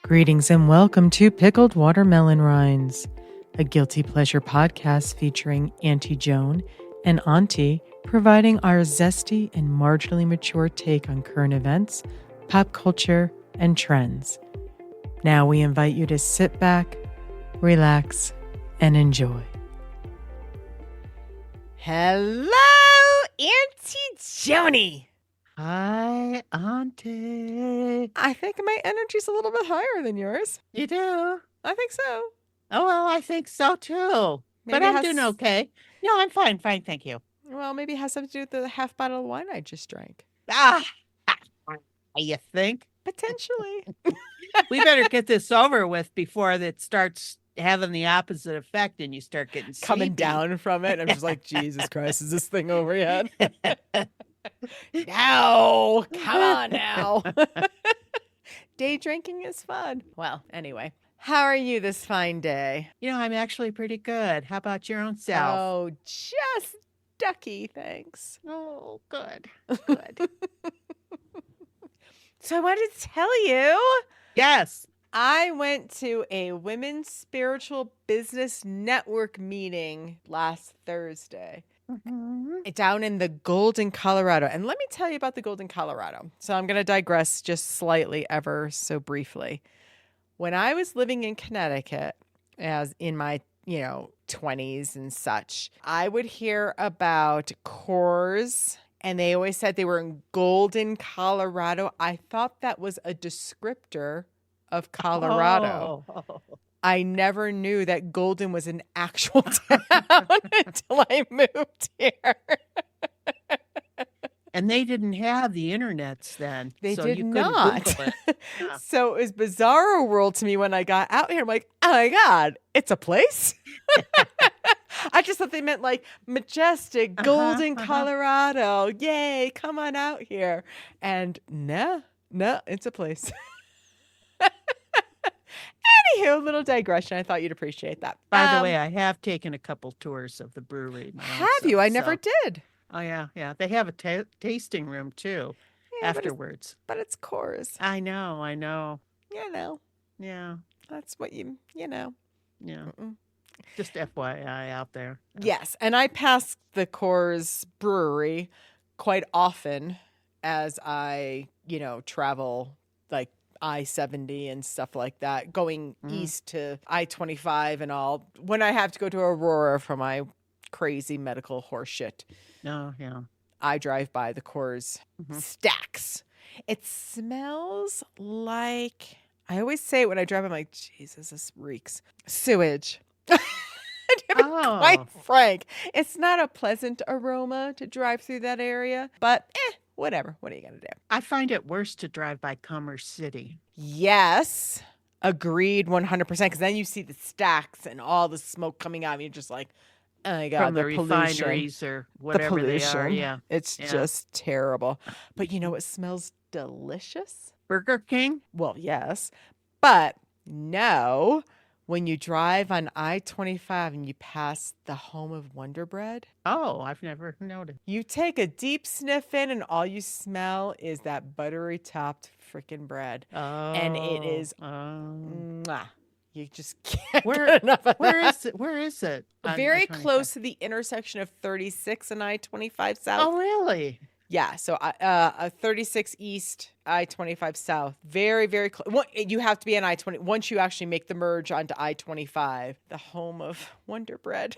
Greetings and welcome to Pickled Watermelon Rinds, a guilty pleasure podcast featuring Antie Joan and Ontie, providing our zesty and marginally mature take on current events, pop culture, and trends. Now we invite you to sit back, relax, and enjoy. Hello, Antie Joanie. Hi, Auntie. I think my energy's a little bit higher than yours. You do? I think so. Oh, well, I think so too. But Maybe I'm doing okay. No, I'm fine, thank you. Well, maybe it has something to do with the half bottle of wine I just drank. You think? Potentially. We better get this over with before it starts having the opposite effect and you start getting Coming sleepy. down from it. I'm just like, Jesus Christ, is this thing over yet? No, come on now. Day drinking is fun. Well, anyway, how are you this fine day? You know, I'm actually pretty good. How about your own self? Oh, just ducky, thanks. Oh, good. Good. So I wanted to tell you. Yes. I went to a Women's Spiritual Business Network meeting last Thursday. Down in the Golden, Colorado. And let me tell you about the Golden, Colorado. So I'm going to digress just slightly, ever so briefly. When I was living in Connecticut, as in my, 20s and such, I would hear about Coors, and they always said they were in Golden, Colorado. I thought that was a descriptor of Colorado. Oh. I never knew that Golden was an actual town until I moved here. And they didn't have the internets then. They so did you couldn't not. Google it. Yeah. So it was bizarro world to me when I got out here. I'm like, oh my God, it's a place? I just thought they meant like majestic, Golden, Colorado. Yay, come on out here. And no, it's a place. Anywho, little digression. I thought you'd appreciate that. By the way, I have taken a couple tours of the brewery. Have you? I never did. Oh, yeah. They have a tasting room, too, afterwards. But it's Coors. I know. Yeah. That's what you know. Yeah. Just FYI out there. Yes. And I pass the Coors brewery quite often as I, travel like I-70 and stuff like that, going east to I-25 and all, when I have to go to Aurora for my crazy medical horse shit. Oh, yeah. I drive by the Coors stacks. It smells like, I always say it when I drive, I'm like, Jesus, this reeks. Sewage. To be quite frank, it's not a pleasant aroma to drive through that area, but whatever. What are you going to do? I find it worse to drive by Commerce City. Yes. Agreed 100%. Because then you see the stacks and all the smoke coming out. And you're just like, oh my God, from the refineries or whatever they are. Yeah. It's just terrible. But you know what smells delicious? Burger King? Well, yes. But no. When you drive on I-25 and you pass the home of Wonder Bread. Oh, I've never noticed. You take a deep sniff in and all you smell is that buttery topped freaking bread. Oh. And it is, mwah. You just can't get enough of that. Where is it? Very close to the intersection of 36 and I-25 South. Oh, really? Yeah, so 36 East, I-25 South. Very, very close. You have to be on I-20. Once you actually make the merge onto I-25, the home of Wonder Bread.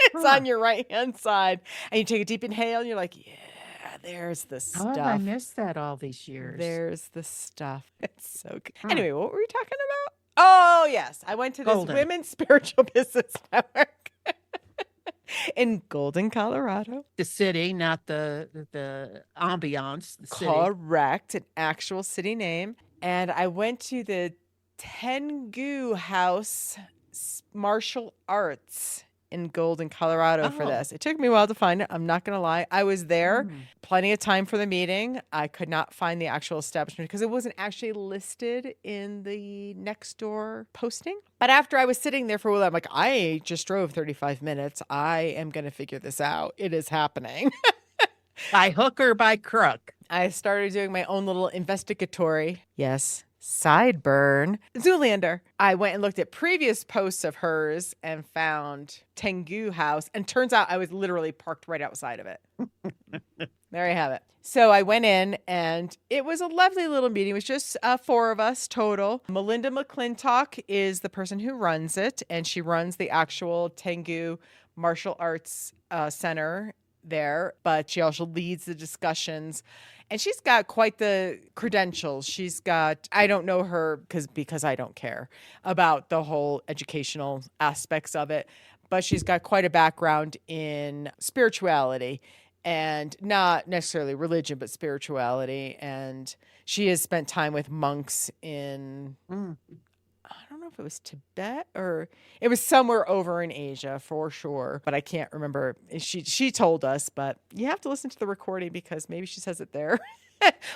It's on your right-hand side. And you take a deep inhale, and you're like, yeah, there's the stuff. Oh, I missed that all these years. There's the stuff. It's so good. Anyway, what were we talking about? Oh, yes. I went to this Women's Spiritual Business Network. In Golden, Colorado. The city, not the ambiance. The city. Correct. An actual city name. And I went to the Tengu House Martial Arts in Golden, Colorado for this. It took me a while to find it. I'm not going to lie. I was there. Plenty of time for the meeting. I could not find the actual establishment because it wasn't actually listed in the next door posting. But after I was sitting there for a while, I'm like, I just drove 35 minutes. I am going to figure this out. It is happening. By hook or by crook. I started doing my own little investigatory. Yes. Sideburn. Zoolander. I went and looked at previous posts of hers and found Tengu House, and turns out I was literally parked right outside of it. There you have it. So I went in, and it was a lovely little meeting. It was just 4 of us total. Melinda McClintock is the person who runs it, and she runs the actual Tengu Martial Arts Center there, but she also leads the discussions. And she's got quite the credentials. She's got, I don't know her because I don't care about the whole educational aspects of it, but she's got quite a background in spirituality, and not necessarily religion, but spirituality. And she has spent time with monks in, I don't know if it was Tibet or it was somewhere over in Asia for sure, but I can't remember. She told us, but you have to listen to the recording because maybe she says it there,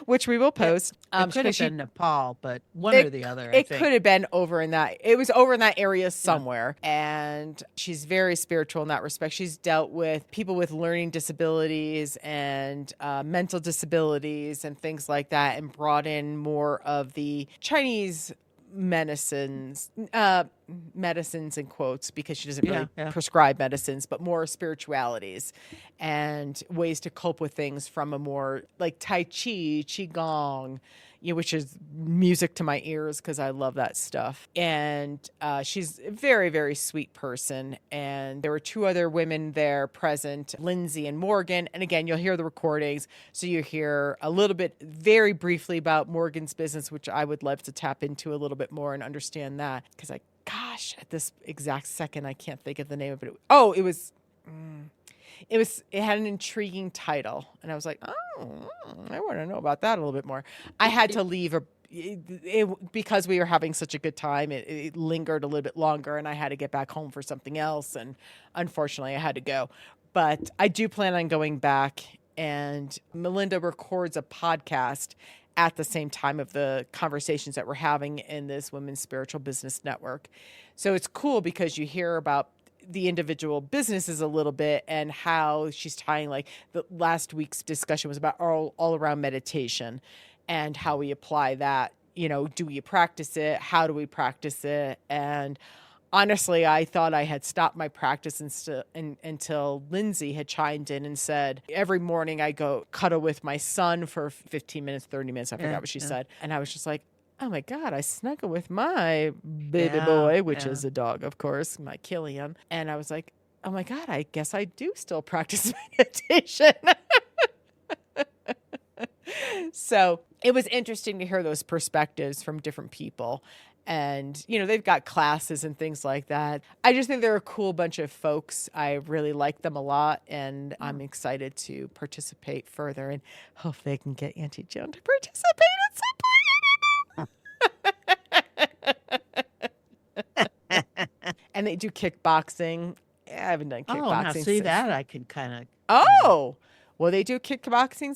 which we will post. It could have been Nepal, but one or the other. It could have been over in that. It was over in that area somewhere. Yeah. And she's very spiritual in that respect. She's dealt with people with learning disabilities and mental disabilities and things like that, and brought in more of the Chinese medicines in quotes, because she doesn't really prescribe medicines, but more spiritualities and ways to cope with things from a more like Tai Chi, Qigong, which is music to my ears because I love that stuff. And she's a very, very sweet person. And there were 2 other women there present, Lindsay and Morgan. And again, you'll hear the recordings. So you hear a little bit, very briefly, about Morgan's business, which I would love to tap into a little bit more and understand that. Because at this exact second, I can't think of the name of it. Oh, it had an intriguing title, and I was like, oh, I want to know about that a little bit more. I had to leave because we were having such a good time. It lingered a little bit longer, and I had to get back home for something else, and unfortunately I had to go. But I do plan on going back, and Melinda records a podcast at the same time of the conversations that we're having in this Women's Spiritual Business Network. So it's cool because you hear about the individual businesses a little bit, and how she's tying, like the last week's discussion was about all around meditation and how we apply that. Do we practice it? How do we practice it? And honestly, I thought I had stopped my practice until Lindsay had chimed in and said, every morning I go cuddle with my son for 15 minutes, 30 minutes. I forgot what she said. And I was just like, oh my God, I snuggle with my baby boy, which is a dog, of course, my Killian. And I was like, oh my God, I guess I do still practice meditation. So it was interesting to hear those perspectives from different people. And, they've got classes and things like that. I just think they're a cool bunch of folks. I really like them a lot. And I'm excited to participate further, and hopefully I can get Antie Joan to participate at some point. And they do kickboxing. Yeah, I haven't done kickboxing. Oh, now see that I can kind of. Oh, well, they do kickboxing.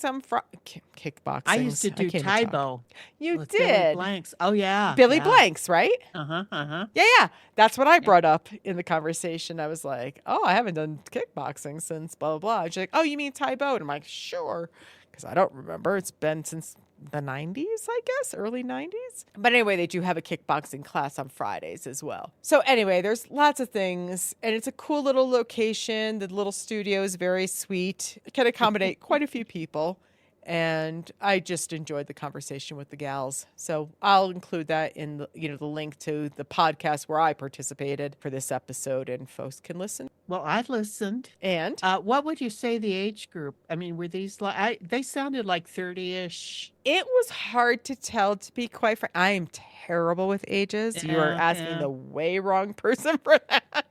Kickboxing. I used to do Taibo. You with did. Billy Blanks. Oh yeah, Billy Blanks, right? Yeah. Yeah. That's what I brought up in the conversation. I was like, oh, I haven't done kickboxing since blah blah blah. She's like, oh, you mean Taibo? And I'm like, sure, because I don't remember. It's been since the 90s, I guess, early 90s. But anyway, they do have a kickboxing class on Fridays as well. So anyway, there's lots of things, and it's a cool little location. The little studio is very sweet. It can accommodate quite a few people. And I just enjoyed the conversation with the gals. So I'll include that in the link to the podcast where I participated for this episode, and folks can listen. Well, I listened. And what would you say the age group? I mean, were these they sounded like 30-ish. It was hard to tell, to be quite frank. I am terrible with ages. You are asking the way wrong person for that.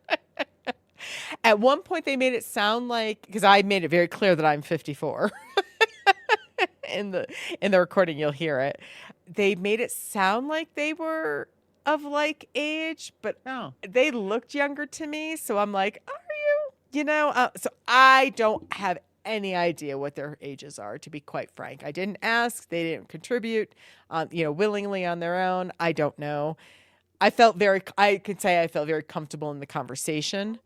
At one point, they made it sound like, because I made it very clear that I'm 54. In the recording, you'll hear it. They made it sound like they were of like age, but they looked younger to me. So I'm like, are you? So I don't have any idea what their ages are, to be quite frank. I didn't ask. They didn't contribute, willingly on their own. I don't know. I could say I felt very comfortable in the conversation.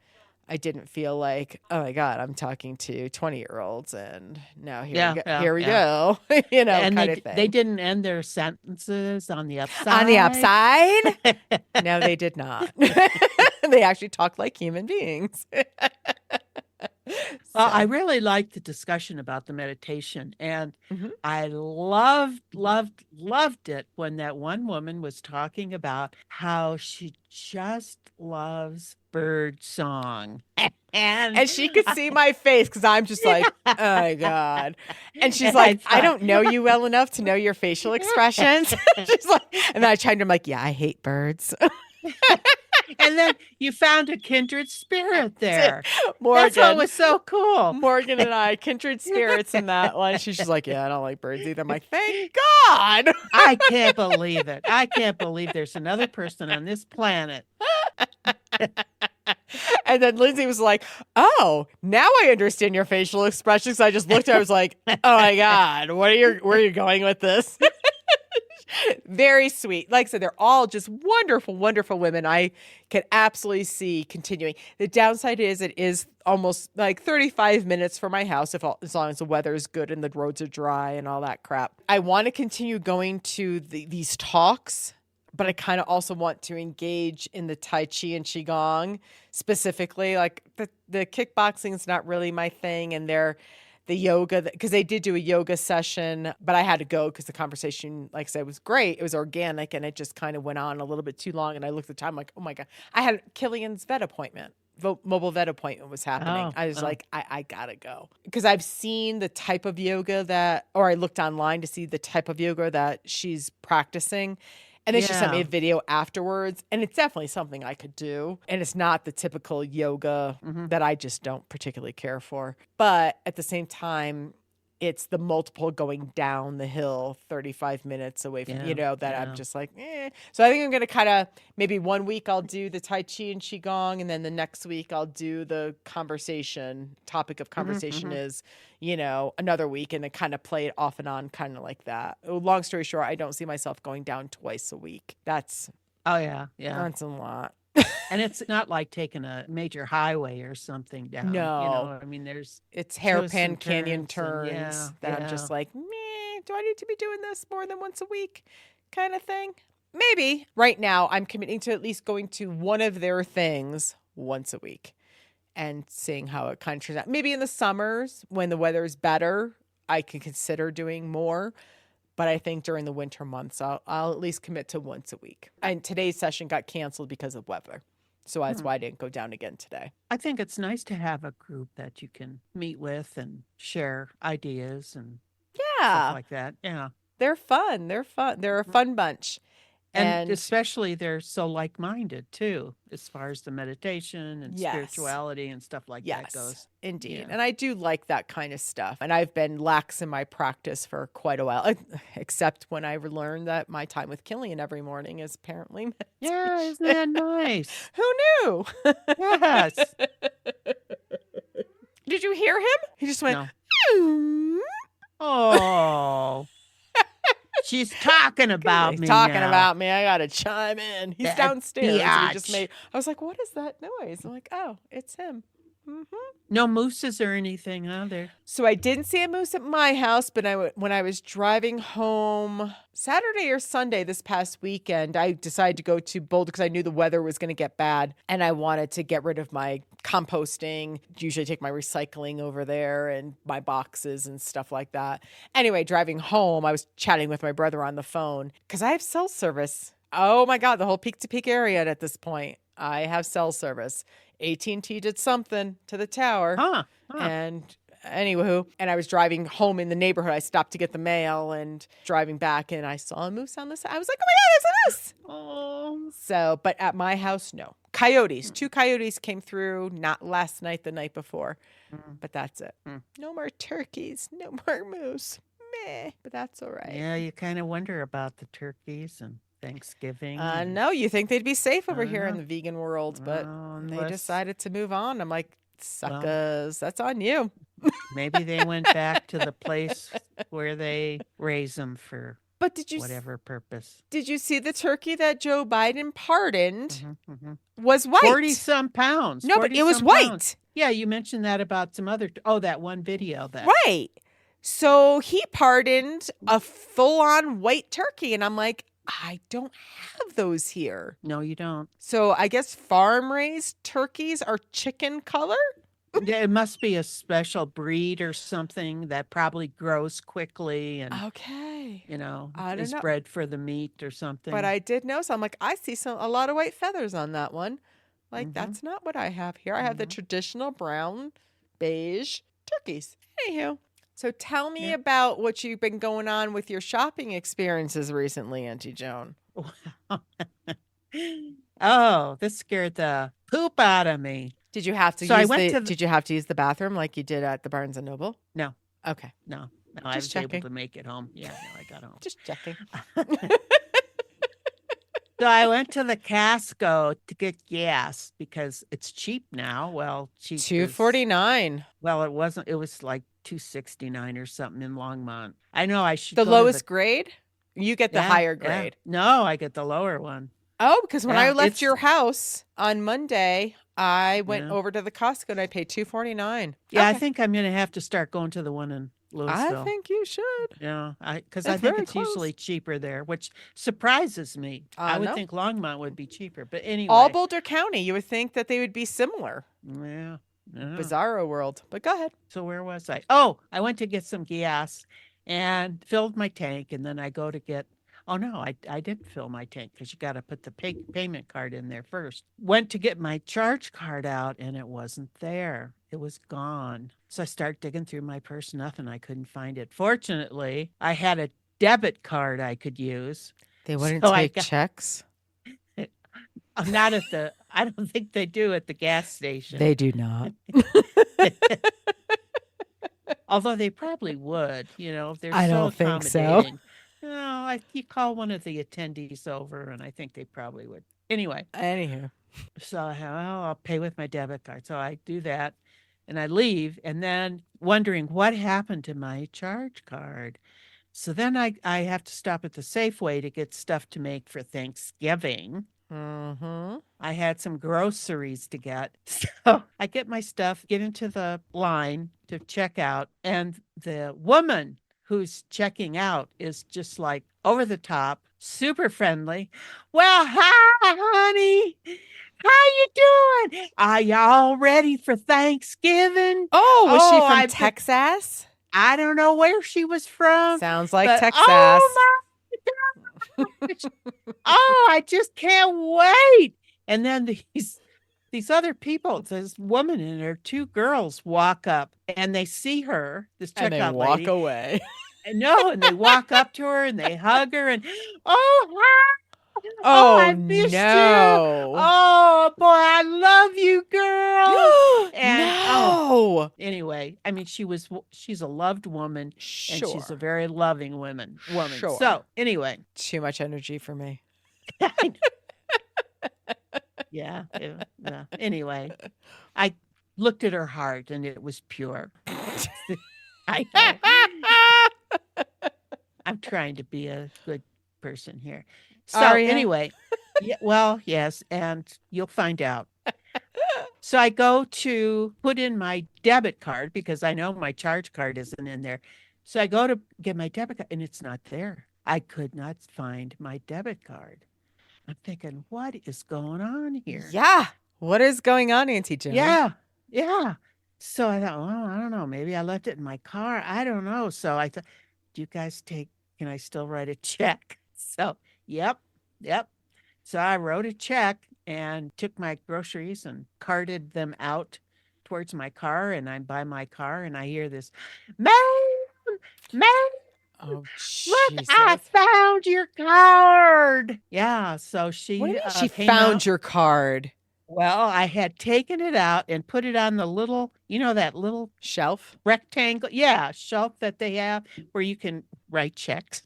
I didn't feel like, oh my God, I'm talking to 20-year-olds and now Yeah, yeah, here we yeah. go, And kind of they thing. didn't end their sentences on the On the upside. upside, no, they did not. They actually talked like human beings. Well, I So, really liked the discussion about the meditation, and mhm. I loved it when that one woman was talking about how she just loves bird song. And And she could see my face because I'm just like, oh my God. And she's I like, I thought, don't know you well enough to know your facial expressions. She's like, and then I chimed in, I'm like, yeah, I hate birds. and then you found a kindred spirit there. That's what Morgan. was so cool. Morgan and I, kindred spirits in that one. She's just like, yeah, I don't like birds either. I'm like, thank God. I can't believe it. I can't believe there's another person on this planet. And then Lindsay was like, oh, now I understand your facial expressions. I just looked at her, I was like, oh my God, where are you going with this? Very sweet. Like I said, they're all just wonderful, wonderful women. I can absolutely see continuing. The downside is it is almost like 35 minutes from my house as long as the weather is good and the roads are dry and all that crap. I want to continue going to these talks, but I kind of also want to engage in the Tai Chi and Qigong specifically. Like the kickboxing is not really my thing, and the yoga, because they did do a yoga session, but I had to go because the conversation, like I said, was great. It was organic, and it just kind of went on a little bit too long. And I looked at the time, like, oh my God, I had Killian's vet appointment. Mobile vet appointment was happening. Oh, I was oh. like, I gotta go because I've seen the type of yoga or I looked online to see the type of yoga that she's practicing. And then she sent me Yeah. a video afterwards, and it's definitely something I could do. And it's not the typical yoga Hmm. that I just don't particularly care for. But at the same time, it's the multiple going down the hill 35 minutes away from, Yeah. that I'm Yeah. just like, eh. So I think I'm going to kind of maybe one week I'll do the Tai Chi and Qigong. And then the next week I'll do the conversation. Topic of Hmm. conversation Hmm. is, another week and then kind of play it off and on, kind of like that. Long story short, I don't see myself going down twice a week. Oh, yeah. Yeah. That's a lot. And it's not like taking a major highway or something down. No, I mean, there's it's twists hairpin and canyon turns, and yeah, turns that I'm yeah. just like, meh, do I need to be doing this more than once a week kind of thing? Maybe. Right now, I'm committing to at least going to one of their things once a week and seeing how it kind of turns out. Maybe in the summers when the weather is better, I can consider doing more. But I think during the winter months, I'll at least commit to once a week. And today's session got canceled because of weather. So that's Hmm. why I didn't go down again today. I think it's nice to have a group that you can meet with and share ideas and stuff Yeah, like that. Yeah. they're fun. They're fun. They're a fun bunch. And And especially they're so like-minded too, as far as the meditation and yes, spirituality and stuff like that yes, goes. indeed. Yeah. And I do like that kind of stuff. And I've been lax in my practice for quite a while, except when I learned that my time with Killian every morning is apparently Yeah, isn't meditation. that nice? Who knew? Yes. Did you hear him? He just went, No. "Hmm." Oh, she's talking about He's me talking now. about me. I got to chime in. He's That downstairs and he just biatch. made, I was like, what is that noise? I'm like, oh, it's him. Hmm. No mooses or anything, huh? There. So I didn't see a moose at my house, but when I was driving home Saturday or Sunday this past weekend, I decided to go to Boulder because I knew the weather was going to get bad and I wanted to get rid of my composting, usually take my recycling over there and my boxes and stuff like that. Anyway, driving home, I was chatting with my brother on the phone because I have cell service. Oh my God, the whole peak to peak area at this point. I have cell service. AT&T did something to the tower. Huh. Huh. And anywho, and I was driving home in the neighborhood. I stopped to get the mail and driving back and I saw a moose on the side. I was like, oh my God, there's a moose. Oh. So, but at my house, no. Coyotes. 2 coyotes came through, not last night, the night before. Mm. But that's it. Mm. No more turkeys, no more moose. Meh, but that's all right. Yeah, you kind of wonder about the turkeys and Thanksgiving. And, No, you think they'd be safe over here in uh, the vegan world, but they unless, decided to move on. I'm like, well, suckers, that's on you. maybe they went back to the place where they raise them for But whatever purpose. did you see the turkey that Joe Biden pardoned was 40 white? some pounds. No, but 40 it was some pounds. white. Yeah, you mentioned that about some other. Oh, that one video that. Right. So he pardoned a full-on white turkey, and I'm like, I don't have those here. No, you don't. So I guess farm-raised turkeys are chicken color? It must be a special breed or something that probably grows quickly and, Okay. you know, I don't is know. bred for the meat or something. But I did notice, I'm like, I see a lot of white feathers on that one. Like, that's not what I have here. I have the traditional brown, beige turkeys. Anywho, so tell me about what you've been going on with your shopping experiences recently, Auntie Joan. Oh, this scared the poop out of me. Did you have to So I use went the to Did you have to use the bathroom like you did at the Barnes and Noble? No, Okay. no, I was checking. able to make it home. Yeah, no, I got home. Just checking. So I went to the Casco to get gas because it's cheap now. Well, cheap is- $2.49. Well, it wasn't. It was like $2.69 or something in Longmont. I know I should The go to lowest grade? You get the higher yeah. grade. No, I get the lower one. Oh, because when I Yeah, left it's- your house on Monday, I went over to the Costco and I paid $2.49. Yeah, I Okay. think I'm going to have to start going to the one in Louisville. I think you should. Yeah, because It's I think very it's close. usually cheaper there, which surprises me. I would know. think Longmont would be cheaper, but anyway. All Boulder County, you would think that they would be similar. Yeah. Bizarro world. But go ahead. So where was I? Oh, I went to get some gas and filled my tank, and then I go to get. Oh no, I didn't fill my tank because you got to put the payment card in there first. Went to get my charge card out, and it wasn't there. It was gone. So I start digging through my purse. Nothing. I couldn't find it. Fortunately, I had a debit card I could use. They wouldn't So take checks? I'm not at the. I don't think they do at the gas station. They do not. Although they probably would, if they're I so don't think so. accommodating. No, you call one of the attendees over, and I think they probably would. Anyway, Anywho. so I'll pay with my debit card. So I do that, and I leave, and then wondering what happened to my charge card. So then I have to stop at the Safeway to get stuff to make for Thanksgiving. I had some groceries to get. So I get my stuff, get into the line to check out, and the woman who's checking out is just like over the top, super friendly. Well, hi, honey. How you doing? Are y'all ready for Thanksgiving? Oh, was she from Texas? I don't know where she was from. Sounds like but, Texas. Oh my gosh. Oh, I just can't wait. And then these other people, this woman and her two girls walk up and they see her, this checkout and they walk away. And they walk up to her and they hug her and hi. Oh, I missed no. you. Oh boy, I love you, girl. And no. Anyway, I mean, she's a loved woman, Sure. and she's a very loving woman. Sure. So anyway, too much energy for me. Yeah. Anyway, I looked at her heart, and it was pure. I know. I'm trying to be a good person here. So anyway, yes, and you'll find out. So I go to put in my debit card because I know my charge card isn't in there. So I go to get my debit card and it's not there. I could not find my debit card. I'm thinking, what is going on here? Yeah. What is going on, Auntie Joan? Yeah. So I thought, well, I don't know. Maybe I left it in my car. I don't know. So I thought, do you guys can I still write a check? So, yep. So I wrote a check and took my groceries and carted them out towards my car. And I'm by my car and I hear this, ma'am, oh, look, I found your card. Yeah. So she, what do you mean she found your card? Well, I had taken it out and put it on the little, that little shelf rectangle. Yeah. Shelf that they have where you can write checks.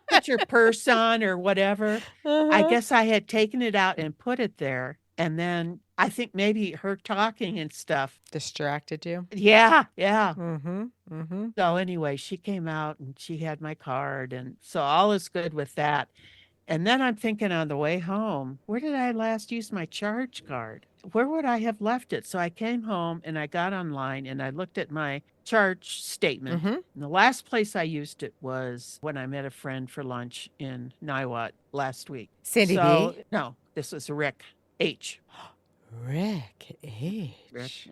Put your purse on or whatever. I guess I had taken it out and put it there. And then I think maybe her talking and stuff. Distracted you? Yeah, yeah. Mm-hmm. Mm-hmm. So anyway, she came out and she had my card. And so all is good with that. And then I'm thinking on the way home, where did I last use my charge card? Where would I have left it? So I came home and I got online and I looked at my charge statement. Mm-hmm. And the last place I used it was when I met a friend for lunch in Niwot last week. Sandy So, B? no, this was Rick H. Rick Rick, H.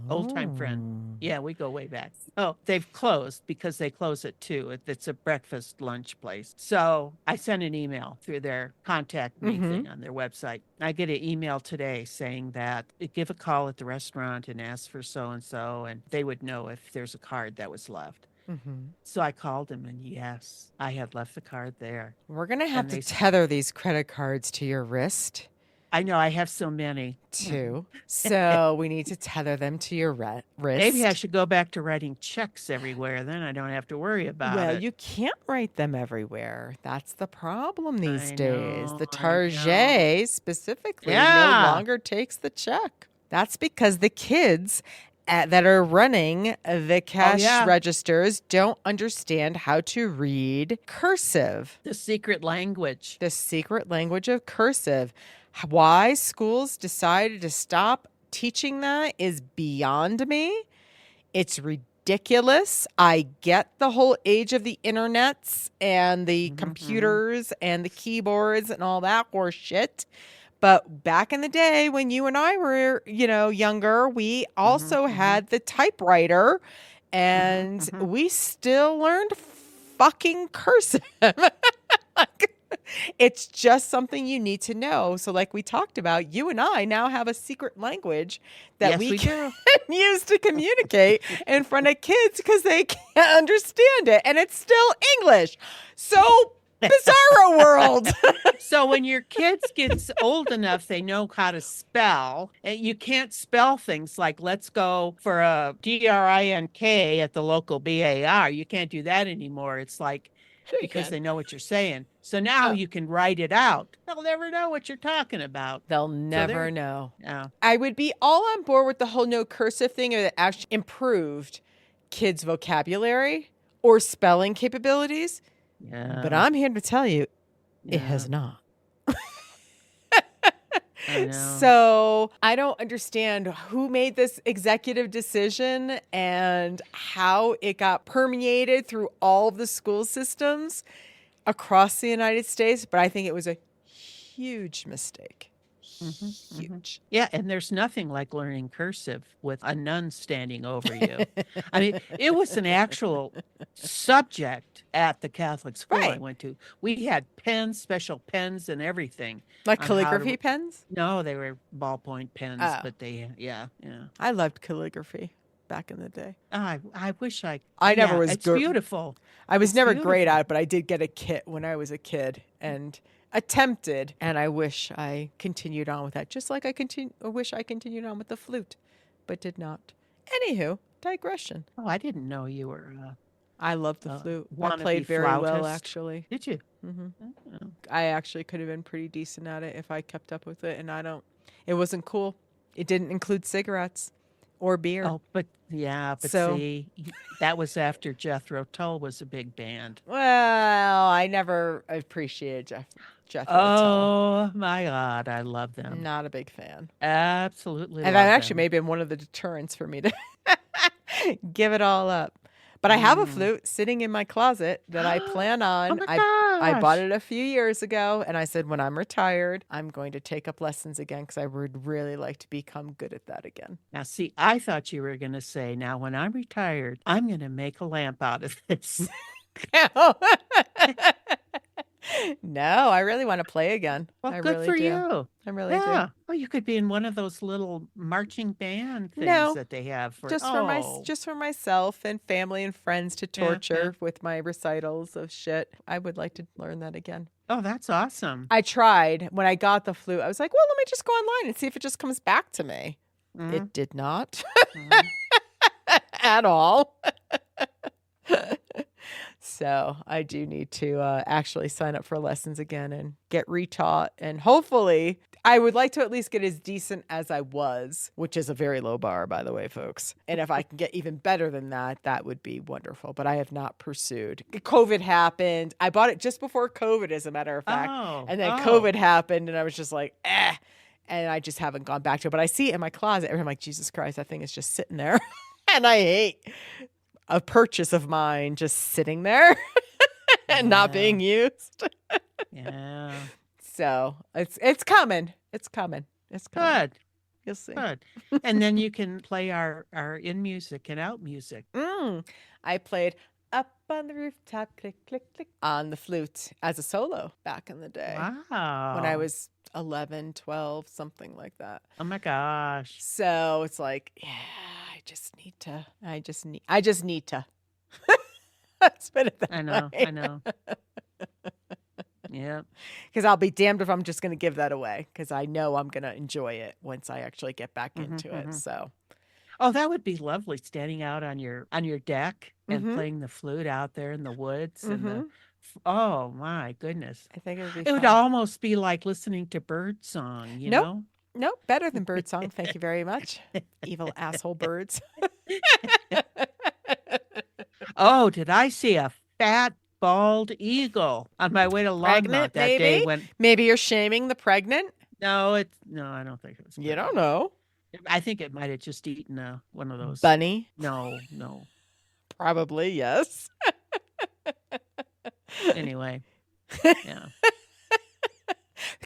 old time friend. Oh. Yeah, we go way back. Oh, they've closed because they close at 2. It's a breakfast lunch place. So I sent an email through their contact me Mm-hmm. thing on their website. I get an email today saying that give a call at the restaurant and ask for so and so, and they would know if there's a card that was left. Mm-hmm. So I called them, and yes, I had left the card there. We're going to have And to they, tether these credit cards to your wrist, I know I have so many. too. So we need to tether them to your wrist. Maybe I should go back to writing checks everywhere. Then I don't have to worry about Well, it. you can't write them everywhere. That's the problem these I days. know, The I know. Target specifically no Yeah. longer takes the check. That's because the kids that are running the cash yeah. registers don't understand how to read cursive, The secret language. the secret language of cursive. Why schools decided to stop teaching that is beyond me. It's ridiculous. I get the whole age of the internets and the computers and the keyboards and all that horse shit. But back in the day when you and I were, younger, we also had the typewriter and we still learned fucking cursive. Like, it's just something you need to know. So like we talked about, you and I now have a secret language that Yes, we we can use to communicate in front of kids because they can't understand it. And it's still English. So bizarro world. So when your kids get old enough, they know how to spell. And you can't spell things like let's go for a DRINK at the local BAR. You can't do that anymore. It's like because they know what you're saying. So now you can write it out. They'll never know what you're talking about. They'll never know. Yeah. I would be all on board with the whole no cursive thing if it actually improved kids' vocabulary or spelling capabilities. Yeah. But I'm here to tell you, it Yeah. has not. I know. So I don't understand who made this executive decision and how it got permeated through all of the school systems across the United States. But I think it was a huge mistake. Huge. Yeah, and there's nothing like learning cursive with a nun standing over you. I mean, it was an actual subject at the Catholic school I Right. went to. We had pens, special pens and everything. Like on how to- calligraphy pens? No, they were ballpoint pens, Oh. but yeah. I loved calligraphy back in the day. I wish I never was It's good. beautiful. I was It's never great beautiful. at it, but I did get a kit when I was a kid and attempted. And I wish I continued on with that, just like I wish I continued on with the flute, but did not. Anywho, digression. Oh, I didn't know you were. I love the flute. I wannabe played very well, flautist. actually. Did you? I actually could have been pretty decent at it if I kept up with it, and it wasn't cool. It didn't include cigarettes or beer. Oh, but So- see, that was after Jethro Tull was a big band. Well, I never appreciated Jethro Tull. Oh my God, I love them. Not a big fan. Absolutely. And love that actually them. may have been one of the deterrents for me to give it all up. But I have a flute sitting in my closet that I plan on. Oh my I bought gosh. it a few years ago, and I said when I'm retired, I'm going to take up lessons again because I would really like to become good at that again. Now, see, I thought you were going to say, now when I'm retired, I'm going to make a lamp out of this. No, I really want to play again. Well, I good really for do. you. I really Yeah. do. Well, you could be in one of those little marching band things No, that they have for Just for myself and family and friends to Yeah, yeah. torture with my recitals of shit. I would like to learn that again. Oh, that's awesome. I tried when I got the flute. I was like, well, let me just go online and see if it just comes back to me. Mhm. It did not Mhm. at all. So I do need to actually sign up for lessons again and get retaught. And hopefully I would like to at least get as decent as I was, which is a very low bar, by the way, folks. And if I can get even better than that, that would be wonderful. But I have not pursued. COVID happened. I bought it just before COVID, as a matter of fact. Oh, And then oh. COVID happened, and I was just like, eh. And I just haven't gone back to it. But I see it in my closet, and I'm like, Jesus Christ, that thing is just sitting there. And I hate a purchase of mine just sitting there and not being used. Yeah. So it's coming. It's coming. It's coming. Good. You'll see. Good. And then you can play our in music and out music. I played Up on the Rooftop, click, click, click, on the flute as a solo back in the day. Wow. When I was 11, 12, something like that. Oh my gosh. So it's like, yeah, I just need to. Let's put it that I know. way. I know. Yeah. Because I'll be damned if I'm just going to give that away, because I know I'm going to enjoy it once I actually get back into it. So, oh, that would be lovely, standing out on your deck and playing the flute out there in the woods and the. Oh my goodness! I think it would be. It would almost be like listening to bird song. You know? Nope, better than bird song. Thank you very much, evil asshole birds. Oh, did I see a fat bald eagle on my way to Longmont that day? Maybe you're shaming the pregnant. No, I don't think it was. You don't know. I think it might have just eaten one of those. Bunny? No. Probably, yes. Anyway, yeah.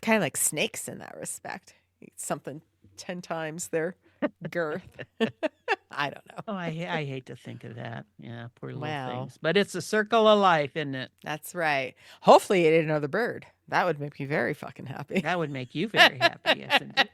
Kind of like snakes in that respect. Eat something 10 times their girth. I don't know. Oh, I hate to think of that. Yeah, poor little Well. things. But it's a circle of life, isn't it? That's right. Hopefully it ate another bird. That would make me very fucking happy. That would make you very happy, yes, indeed.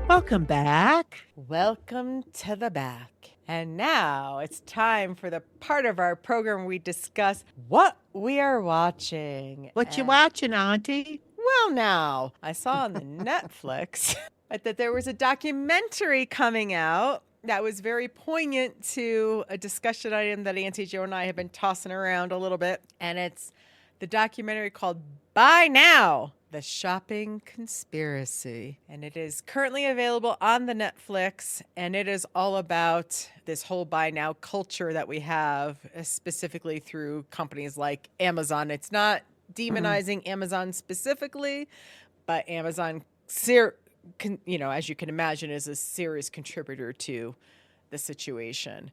Welcome back. Welcome to the back. And now it's time for the part of our program where we discuss what we are watching. What you watching, Auntie? Well, now, I saw on the Netflix that there was a documentary coming out that was very poignant to a discussion item that Antie Joan and I have been tossing around a little bit. And it's the documentary called Buy Now, The Shopping Conspiracy. And it is currently available on the Netflix. And it is all about this whole buy now culture that we have, specifically through companies like Amazon. It's not demonizing Amazon specifically, but Amazon, as you can imagine, is a serious contributor to the situation.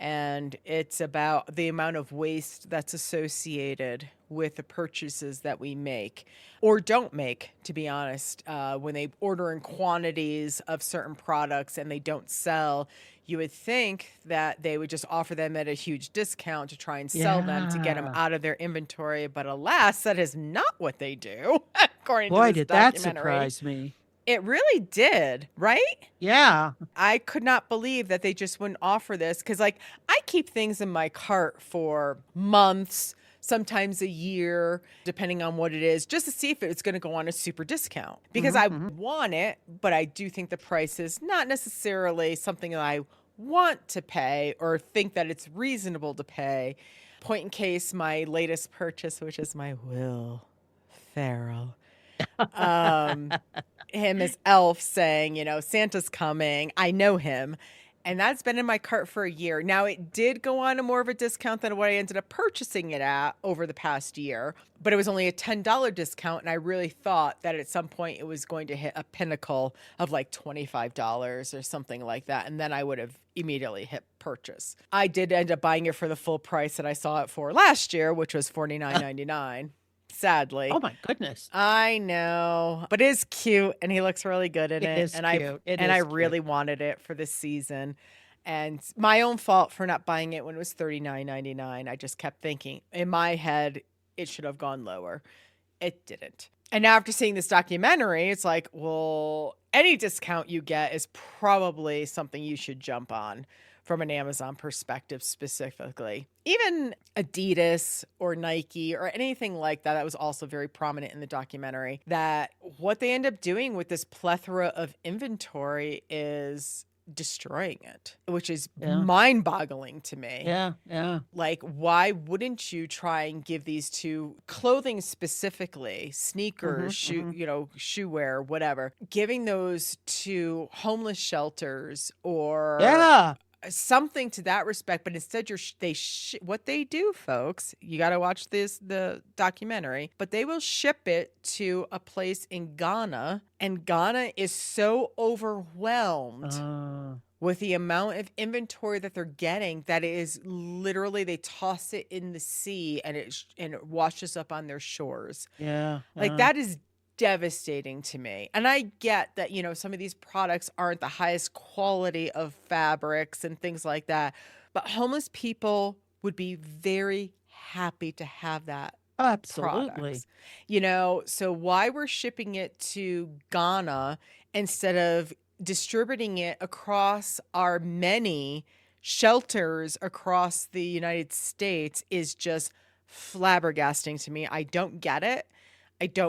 And it's about the amount of waste that's associated with the purchases that we make or don't make, to be honest. When they order in quantities of certain products and they don't sell, you would think that they would just offer them at a huge discount to try and sell them to get them out of their inventory. But alas, that is not what they do, according to this Boy, did that documentary. surprise me. It really did, right? Yeah. I could not believe that they just wouldn't offer this, because, like, I keep things in my cart for months, sometimes a year, depending on what it is, just to see if it's going to go on a super discount, because I want it, but I do think the price is not necessarily something that I want to pay or think that it's reasonable to pay. Point in case, my latest purchase, which is my Will Ferrell. Him as Elf saying, Santa's coming. I know him. And that's been in my cart for a year. Now, it did go on a more of a discount than what I ended up purchasing it at over the past year. But it was only a $10 discount. And I really thought that at some point it was going to hit a pinnacle of like $25 or something like that. And then I would have immediately hit purchase. I did end up buying it for the full price that I saw it for last year, which was $49.99. Sadly. Oh my goodness. I know, but it is cute and he looks really good in it. It is cute. I really wanted it for this season, and my own fault for not buying it when it was $39.99. I just kept thinking in my head it should have gone lower. It didn't. And now after seeing this documentary, it's like, well, any discount you get is probably something you should jump on. From an Amazon perspective specifically. Even Adidas or Nike or anything like that was also very prominent in the documentary, that what they end up doing with this plethora of inventory is destroying it, which is Yeah. mind-boggling to me. Yeah. Yeah. Like, why wouldn't you try and give these to clothing specifically, sneakers, shoe wear, whatever, giving those to homeless shelters or Yeah. something to that respect, but instead what they do, folks, you got to watch the documentary, but they will ship it to a place in Ghana, and Ghana is so overwhelmed with the amount of inventory that they're getting that it is literally, they toss it in the sea and it washes up on their shores. Yeah. Like, that is devastating to me. And I get that, some of these products aren't the highest quality of fabrics and things like that, but homeless people would be very happy to have that Absolutely. products. So why we're shipping it to Ghana instead of distributing it across our many shelters across the United States is just flabbergasting to me. I don't get it.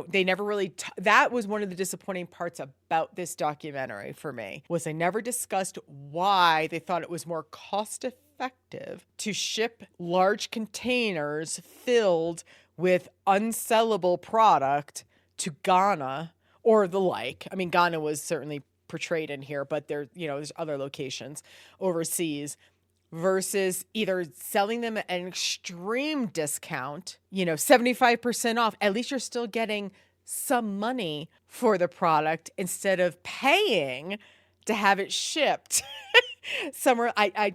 They never really, that was one of the disappointing parts about this documentary for me, was they never discussed why they thought it was more cost effective to ship large containers filled with unsellable product to Ghana or the like. I mean, Ghana was certainly portrayed in here, but there's other locations overseas, versus either selling them at an extreme discount, 75% off. At least you're still getting some money for the product instead of paying to have it shipped somewhere. I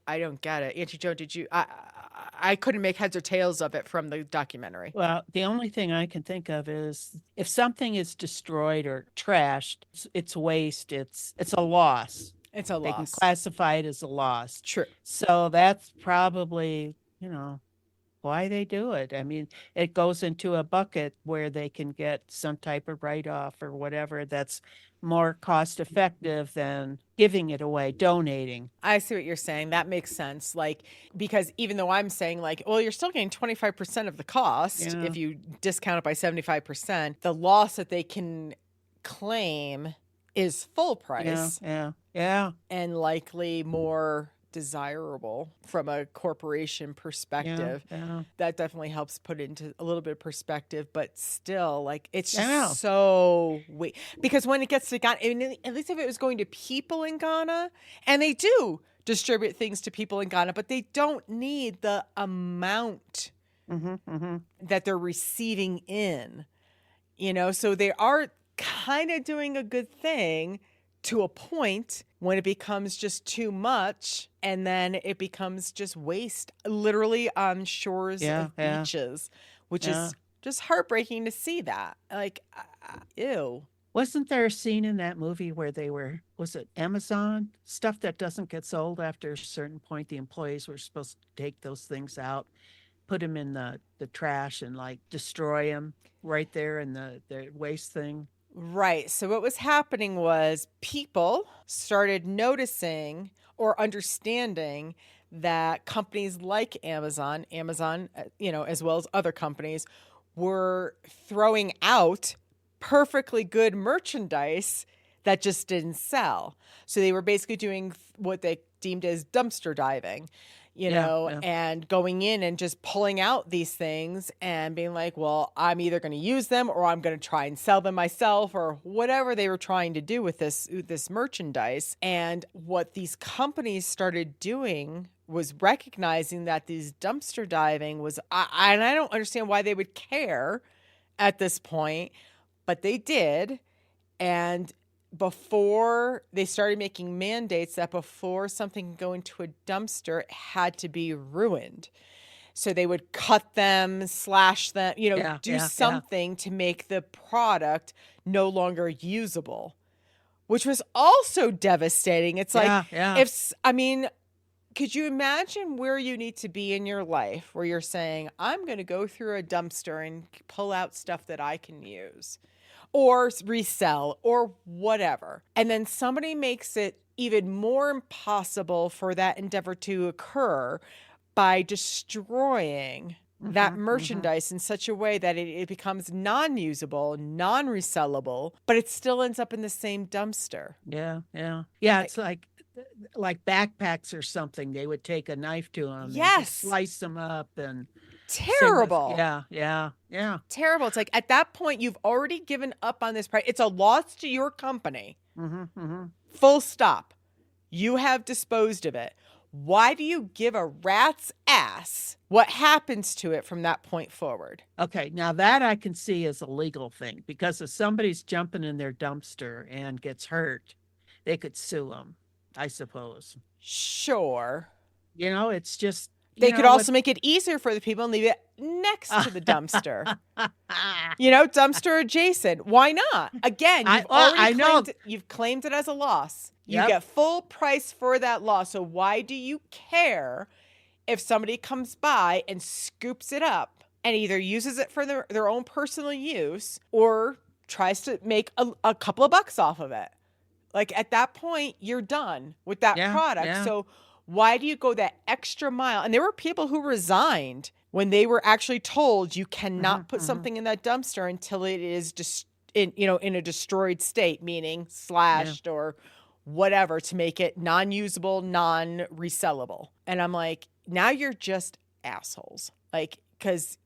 don't get it. Auntie Joan, did you? I couldn't make heads or tails of it from the documentary. Well, the only thing I can think of is if something is destroyed or trashed, it's waste, it's a loss. It's a They can loss. classify it as a loss. True. So that's probably, why they do it. I mean, it goes into a bucket where they can get some type of write-off or whatever that's more cost effective than giving it away, donating. I see what you're saying. That makes sense. Like, because even though I'm saying, like, well, you're still getting 25% of the cost Yeah. if you discount it by 75%, the loss that they can claim is full price. Yeah. And likely more desirable from a corporation perspective. Yeah. That definitely helps put it into a little bit of perspective, but still, like, it's just Yeah. so weak. Because when it gets to Ghana, at least if it was going to people in Ghana, and they do distribute things to people in Ghana, but they don't need the amount that they're receiving in, so they are kind of doing a good thing to a point when it becomes just too much, and then it becomes just waste, literally on shores of beaches, which is just heartbreaking to see that. Like, ew. Wasn't there a scene in that movie where was it Amazon? Stuff that doesn't get sold after a certain point, the employees were supposed to take those things out, put them in the trash and like destroy them right there in the waste thing. Right. So what was happening was people started noticing or understanding that companies like Amazon, as well as other companies, were throwing out perfectly good merchandise that just didn't sell. So they were basically doing what they deemed as dumpster diving. And going in and just pulling out these things and being like, well, I'm either going to use them or I'm going to try and sell them myself, or whatever they were trying to do with this merchandise. And what these companies started doing was recognizing that these dumpster diving was, and I don't understand why they would care at this point, but they did. And before they started making mandates that before something could go into a dumpster, it had to be ruined. So they would cut them, slash them, do something to make the product no longer usable, which was also devastating. It's like, could you imagine where you need to be in your life where you're saying, I'm going to go through a dumpster and pull out stuff that I can use or resell or whatever. And then somebody makes it even more impossible for that endeavor to occur by destroying that Mm-hmm. merchandise in such a way that it becomes non-usable, non-resellable, but it still ends up in the same dumpster. Yeah, yeah. Yeah, it's Like, like backpacks or something. They would take a knife to them and just yes, slice them up and same with terrible. yeah, yeah, yeah. Terrible. It's like at that point, you've already given up on this price. It's a loss to your company. Mhm, mhm. Full stop. You have disposed of it. Why do you give a rat's ass what happens to it from that point forward? Okay, now that I can see as a legal thing because if somebody's jumping in their dumpster and gets hurt, they could sue them, I suppose. Sure. It's just, They could what also make it easier for the people and leave it next to the dumpster. Dumpster adjacent. Why not? Again, you've already I know. claimed it as a loss. You Yep. get full price for that loss. So why do you care if somebody comes by and scoops it up and either uses it for their own personal use or tries to make a couple of bucks off of it? Like at that point, you're done with that Yeah, product. yeah. So why do you go that extra mile? And there were people who resigned when they were actually told you cannot Mhm, put mhm. something in that dumpster until it is just in a destroyed state, meaning Yeah. slashed or whatever to make it non-usable, non-resellable. And I'm like, now you're just assholes. Like, because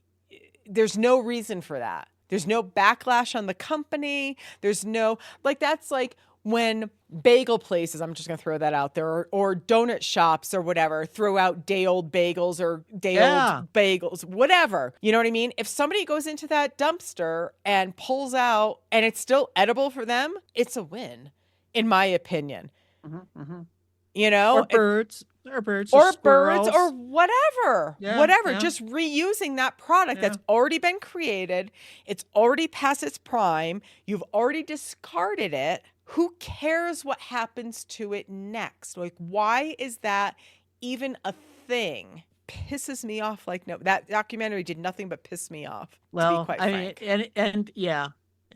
there's no reason for that. There's no backlash on the company. There's no, like, that's like when bagel places, I'm just going to throw that out there, or donut shops or whatever, throw out day old bagels or day old Yeah. bagels, whatever. You know what I mean? If somebody goes into that dumpster and pulls out and it's still edible for them, it's a win, in my opinion. Mhm, mhm. You Or know, birds or or birds or squirrels. whatever, Yeah, yeah, just reusing that product yeah. that's already been created. It's already past its prime. You've already discarded it. Who cares what happens to it next? Like, why is that even a thing? Pisses me off like no. That documentary did nothing but piss me off, to be Well, quite I mean, frank. and yeah,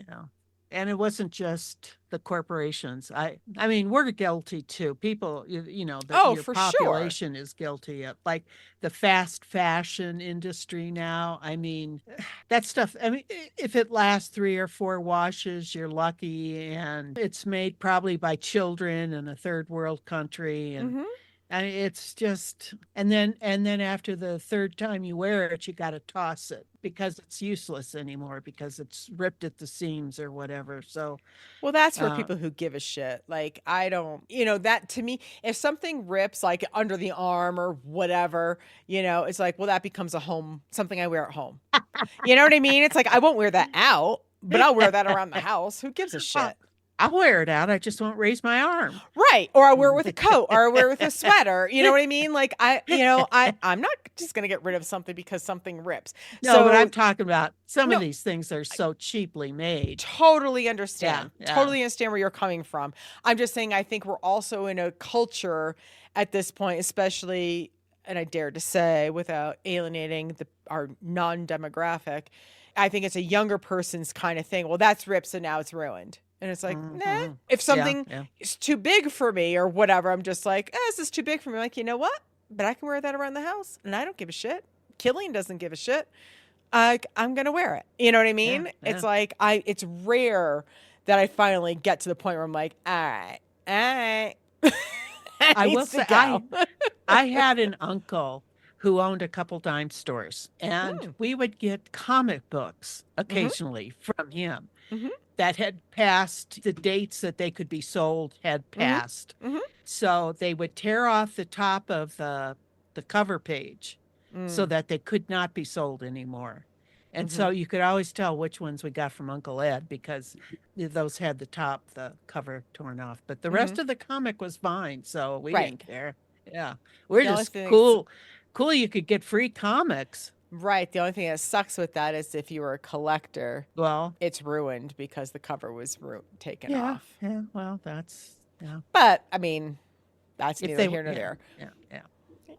yeah. And it wasn't just the corporations. I mean, we're guilty too. People, that Oh, your for sure. population is guilty of, like the fast fashion industry now. I mean, that stuff. I mean, if it lasts 3 or 4 washes, you're lucky, and it's made probably by children in a third world country, Hmm. and it's just, and then after the third time you wear it, you got to toss it because it's useless anymore because it's ripped at the seams or whatever. So, Well, that's for uh, people who give a shit. Like, I don't, that to me, if something rips like under the arm or whatever, it's like, well, that becomes something I wear at home. You know what I mean? It's like, I won't wear that out, but I'll wear that around the house. Who gives a I'll, shit? I'll wear it out. I just won't raise my arm. Right. Or I wear it with a coat or I wear it with a sweater. You know what I mean? Like I'm not just going to get rid of something because something rips. No, but So I'm talking about some of no, these things are so cheaply made. totally Yeah, understand. yeah. Totally understand where you're coming from. I'm just saying I think we're also in a culture at this point, especially, and I dare to say without alienating our non-demographic, I think it's a younger person's kind of thing. Well, that's ripped, so now it's ruined. And it's like, nah. Hmm. If Yeah, something yeah. is too big for me or whatever, I'm just like, this is too big for me. Like, you know what? But I can wear that around the house, and I don't give a shit. Killian doesn't give a shit. I'm gonna wear it. You know what I Yeah, mean? It's yeah. like it's rare that I finally get to the point where I'm like, all right, all right, that I will needs to say go. I had an uncle who owned a couple dime stores, and Mm, we would get comic books mm-hmm, occasionally from him mm-hmm, that had passed the dates that they could be sold had mm-hmm, passed. mm-hmm, So they would tear off the top of the cover page so mm, that they could not be sold anymore. And mm-hmm, so you could always tell which ones we got from Uncle Ed because those had the cover torn off. But the mm-hmm. rest of the comic was fine, so we Right. didn't care. Yeah. We're The only just thing that's cool. Cool you could get free comics. right. The only thing that sucks with that is if you were a collector, Well, it's ruined because the cover was taken yeah, off. yeah, well, that's yeah. But I mean, that's If neither they here nor yeah, there. yeah, yeah.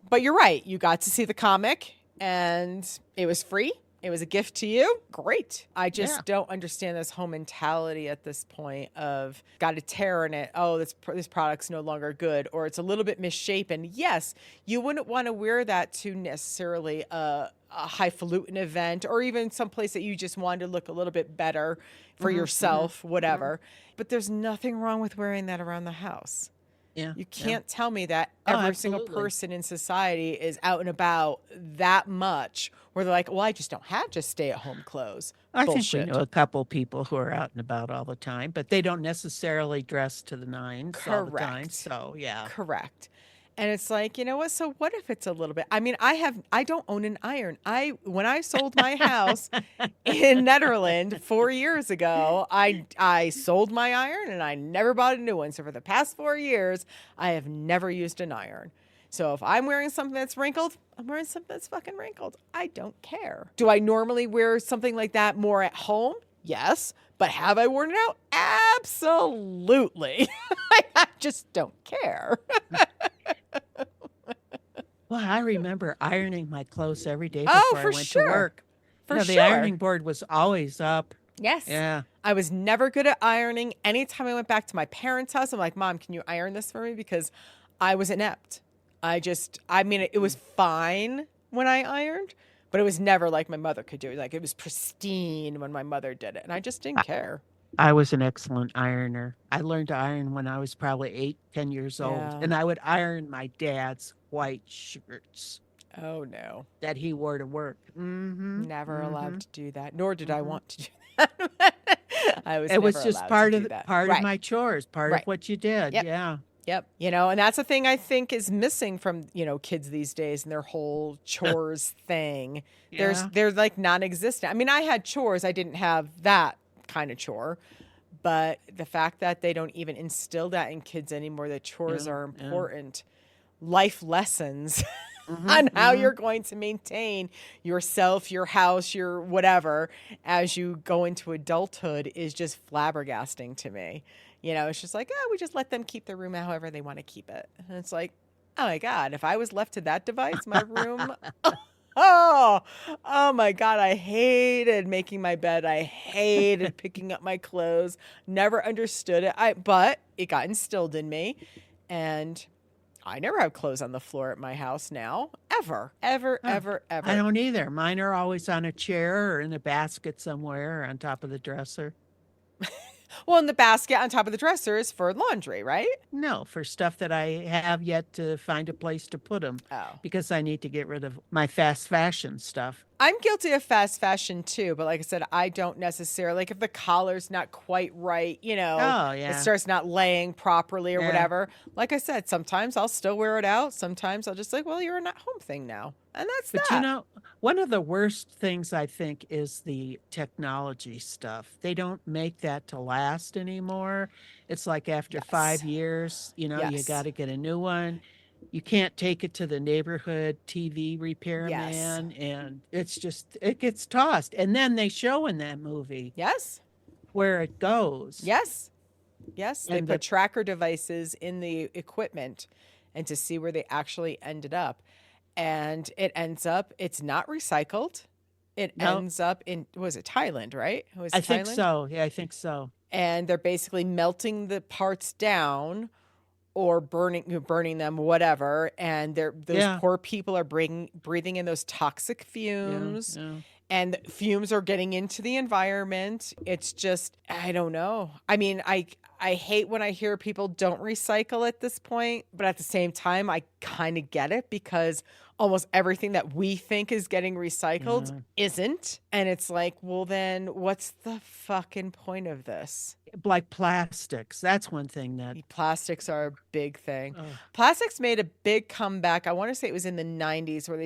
But you're right. You got to see the comic and it was free. It was a gift to you. Great. I Yeah. just don't understand this whole mentality at this point of got a tear in it. Oh, this product's no longer good or it's a little bit misshapen. Yes, you wouldn't want to wear that to necessarily a a highfalutin event or even someplace that you just wanted to look a little bit better for Mhm, mhm, yourself, mhm. whatever. But there's nothing wrong with wearing that around the house. Yeah, You yeah. can't tell me that Oh, every single absolutely. person in society is out and about that much where they're like, well, I just don't have just stay at home clothes. I think we know Bullshit. a couple people who are out and about all the time, but they don't necessarily dress to the nines all the time. Correct. So, yeah. Correct. And it's like, you know what? So what if it's a little bit? I mean, I don't own an iron. When I sold my house in Netherlands 4 years ago, I sold my iron and I never bought a new one. So for the past 4 years, I have never used an iron. So if I'm wearing something that's wrinkled, I'm wearing something that's fucking wrinkled. I don't care. Do I normally wear something like that more at home? Yes. But have I worn it out? Absolutely. I just don't care. Well, I remember ironing my clothes every day Oh, before I for went to sure. work. For The sure. ironing board was always up. Yes. Yeah. I was never good at ironing. Anytime I went back to my parents' house, I'm like, Mom, can you iron this for me? Because I was inept. I mean, it was fine when I ironed, but it was never like my mother could do it. Like it was pristine when my mother did it. And I just didn't I, care. I was an excellent ironer. I learned to iron when I was probably 8, 10 years old, Yeah. and I would iron my dad's white shirts Oh, no. that he wore to work. Mm-hmm. Never allowed Mm-hmm. to do that. Nor did I Mm-hmm. want to do that. I was It was never just allowed to do that. part of Right. my chores, part of Right. what you did. Yep. Yeah. Yep. And that's a thing I think is missing from, kids these days and their whole chores thing. Yeah. They're like non-existent. I mean, I had chores. I didn't have that kind of chore. But the fact that they don't even instill that in kids anymore, that chores Yeah. are Yeah. important life lessons Mm-hmm. on how Mm-hmm. you're going to maintain yourself, your house, your whatever as you go into adulthood is just flabbergasting to me. It's just like, oh, we just let them keep their room however they want to keep it. And it's like, oh my God, if I was left to that device, my room, oh, oh my God, I hated making my bed. I hated picking up my clothes. Never understood it. But it got instilled in me. And I never have clothes on the floor at my house now. Ever, ever, Oh, ever, I ever. don't either. Mine are always on a chair or in a basket somewhere or on top of the dresser. Well, and the basket on top of the dresser is for laundry, right? No, for stuff that I have yet to find a place to put them Oh. because I need to get rid of my fast fashion stuff. I'm guilty of fast fashion too, but like I said, I don't necessarily like if the collar's not quite right, Oh, it yeah. starts not laying properly or Yeah. whatever. Like I said, sometimes I'll still wear it out. Sometimes I'll just like, well, you're a not home thing now. And that's But that. one of the worst things I think is the technology stuff. They don't make that to last anymore. It's like after Yes. 5 years, you got Yes. to get a new one. You can't take it to the neighborhood TV Yes. repairman, and it gets tossed. And then they show in that movie Yes. where it goes. Yes. Yes. They And put tracker devices in the equipment and to see where they actually ended up. And it's not recycled. It no, ends up in, was it Thailand, right? Was I it think Thailand? so. Yeah, I think so. And they're basically melting the parts down or burning them, whatever. And those Yeah, poor people are breathing in those toxic yeah, fumes. yeah. And the fumes are getting into the environment. It's just, I don't know. I mean, I hate when I hear people don't recycle at this point, but at the same time, I kind of get it because almost everything that we think is getting recycled Yeah. isn't. And it's like, well, then what's the fucking point of this? Like plastics. That's one thing that, Plastics are a big thing. oh, Plastics made a big comeback. I want to say it was in the 90s where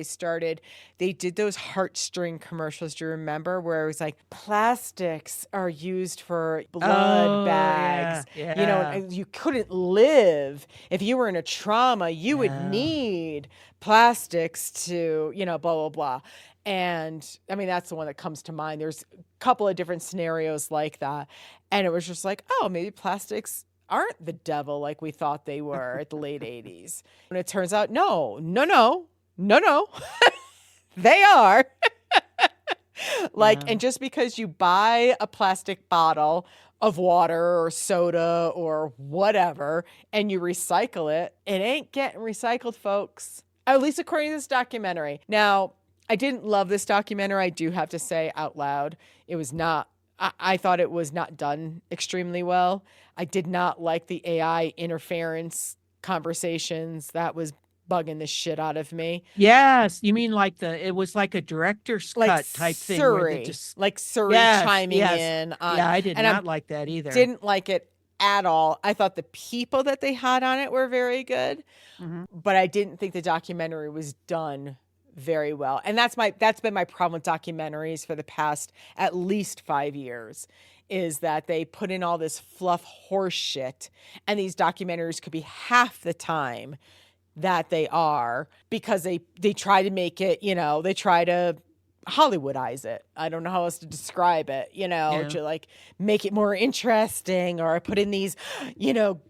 they did those heartstring commercials. Do you remember where it was like plastics are used for blood yeah, bags, yeah, and you couldn't live if you were in a trauma, you would yeah. need plastics to, blah, blah, blah. And I mean, that's the one that comes to mind. There's a couple of different scenarios like that. And it was just like, oh, maybe plastics aren't the devil like we thought they were at the late 80s. And it turns out, no, no, no, no, no, they are. Like, Yeah. and just because you buy a plastic bottle of water or soda or whatever and you recycle it, it ain't getting recycled, folks. At least according to this documentary. Now, I didn't love this documentary. I do have to say out loud, it was not. I thought it was not done extremely well. I did not like the AI interference conversations. That was bugging the shit out of me. Yes, you mean like it was like a director's Like cut type thing where they Suri, just like Suri yes, chiming yes. in on, Yeah, I did and I not like that either. didn't like it at all. I thought the people that they had on it were very good, Hmm. but I didn't think the documentary was done very well. And that's been my problem with documentaries for the past at least 5 years, is that they put in all this fluff horse shit, and these documentaries could be half the time that they are, because they try to make it, they try to Hollywoodize it. I don't know how else to describe it, Yeah. to like make it more interesting, or put in these,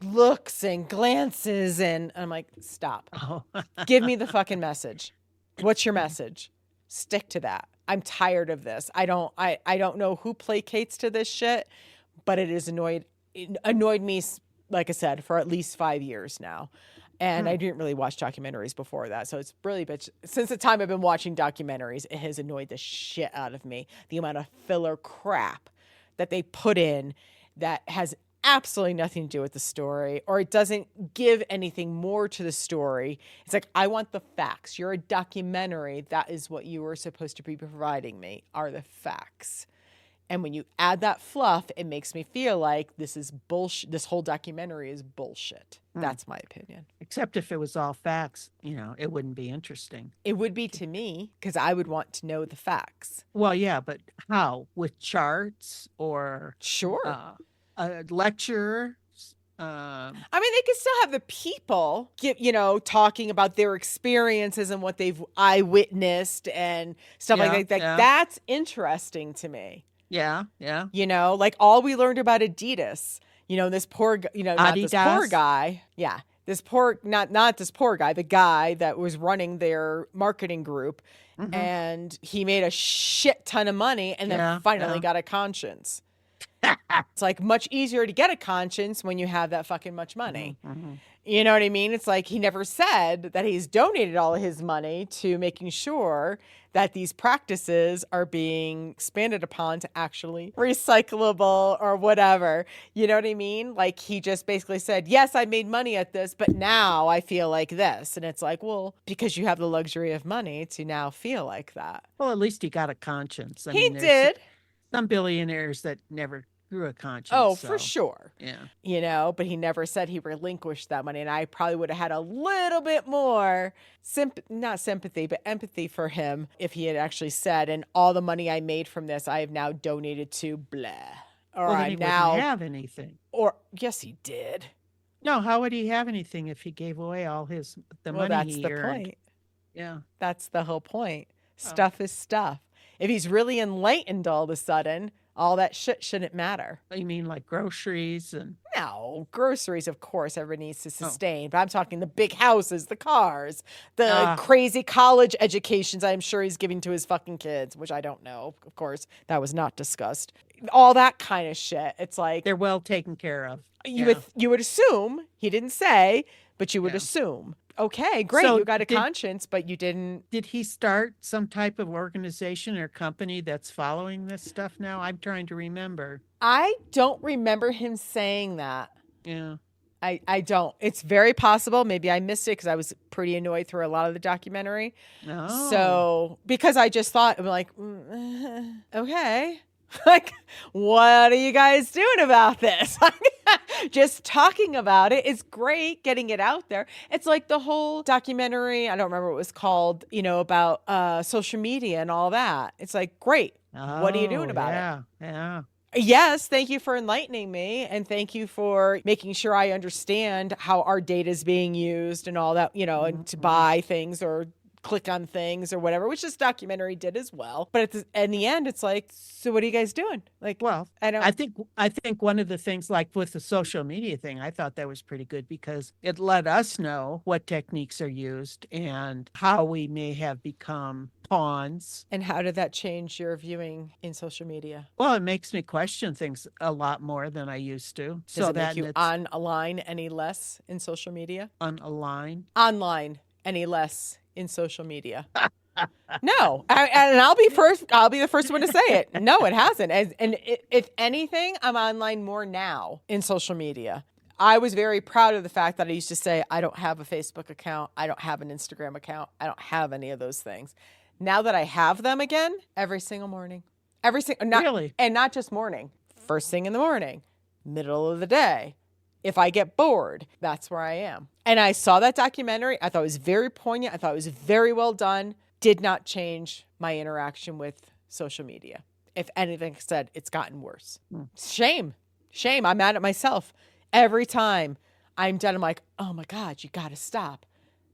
looks and glances, and I'm like, stop. Oh. Give me the fucking message. What's your message? Stick to that. I'm tired of this. I don't know who placates to this shit, but it annoyed me, like I said, for at least 5 years now. And I didn't really watch documentaries before that. So it's really, since the time I've been watching documentaries, it has annoyed the shit out of me. The amount of filler crap that they put in that has absolutely nothing to do with the story, or it doesn't give anything more to the story. It's like, I want the facts. You're a documentary. That is what you were supposed to be providing me, are the facts. And when you add that fluff, it makes me feel like this is bullshit. This whole documentary is bullshit. That's my opinion. Except if it was all facts, it wouldn't be interesting. It would be to me, because I would want to know the facts. Well, yeah, but how? With charts or Sure. a lecture? I mean, they could still have the people talking about their experiences and what they've eyewitnessed and stuff like that. Yeah. That's interesting to me. Yeah, yeah. Like all we learned about Adidas, this poor, not this poor Adidas. guy. Yeah. This poor, not this poor guy, the guy that was running their marketing group, and he made a shit ton of money and then finally got a conscience. It's like much easier to get a conscience when you have that fucking much money. You know what I mean? It's like he never said that he's donated all of his money to making sure that these practices are being expanded upon to actually recyclable or whatever. You know what I mean? Like he just basically said, yes, I made money at this, but now I feel like this. And it's like, well, because you have the luxury of money to now feel like that. Well, at least he got a conscience. I He mean, did. Some billionaires that never grew a conscience. Oh, for sure. Yeah. But he never said he relinquished that money. And I probably would have had a little bit more not sympathy, but empathy for him if he had actually said, and all the money I made from this, I have now donated to blah. Or Well, then I'm he now wouldn't have anything. Or yes, he did. No, how would he have anything if he gave away all the money that's he the earned? point. Yeah. That's the whole point. Stuff is stuff. If he's really enlightened all of a sudden, all that shit shouldn't matter. You mean like groceries and No, groceries, of course, everyone needs to sustain. But I'm talking the big houses, the cars, the crazy college educations I'm sure he's giving to his fucking kids, which I don't know. Of course, that was not discussed. All that kind of shit. It's like they're well taken care of. You would assume, he didn't say, but you would assume. Okay, great. So you got a conscience, but you didn't. Did he start some type of organization or company that's following this stuff now? I'm trying to remember. I don't remember him saying that. Yeah. I don't. It's very possible. Maybe I missed it because I was pretty annoyed through a lot of the documentary. Oh. So, because I just thought, I'm like, okay. Like, what are you guys doing about this? Just talking about it is great, getting it out there. It's like the whole documentary, I don't remember what it was called, about social media and all that. It's like, great. What are you doing about it? Yeah. Yes, thank you for enlightening me, and thank you for making sure I understand how our data is being used and all that, and to buy things or click on things or whatever, which this documentary did as well. But in the end, it's like, so what are you guys doing? Like, well, I think one of the things, like with the social media thing, I thought that was pretty good because it let us know what techniques are used and how we may have become pawns. And how did that change your viewing in social media? Well, it makes me question things a lot more than I used to. Does it make you unalign any less in social media? Unalign? Online any less in social media? No, and I'll be first. I'll be the first one to say it. No, it hasn't. If anything, I'm online more now in social media. I was very proud of the fact that I used to say I don't have a Facebook account, I don't have an Instagram account, I don't have any of those things. Now that I have them again, every single morning, every single Really? not just morning, first thing in the morning, middle of the day. If I get bored, that's where I am. And I saw that documentary. I thought it was very poignant. I thought it was very well done. Did not change my interaction with social media. If anything said, it's gotten worse. Shame. Shame. I'm mad at myself. Every time I'm done, I'm like, oh my God, you got to stop.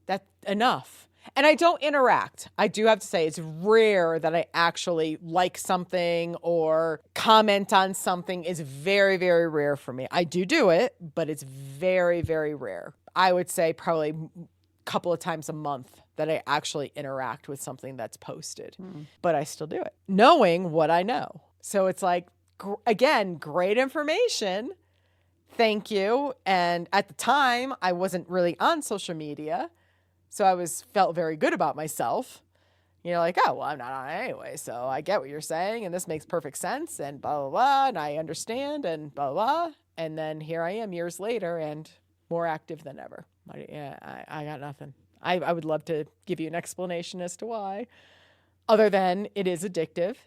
That's enough. And I don't interact. I do have to say it's rare that I actually like something or comment on something. Is very, very rare for me. I do it, but it's very, very rare. I would say probably a couple of times a month that I actually interact with something that's posted. But I still do it, knowing what I know. So it's like, again, great information. Thank you. And at the time, I wasn't really on social media. So I felt very good about myself. Like, oh, well, I'm not on it anyway. So I get what you're saying. And this makes perfect sense and blah, blah, blah. And I understand and blah, blah. And then here I am years later and more active than ever. I got nothing. I would love to give you an explanation as to why. Other than it is addictive.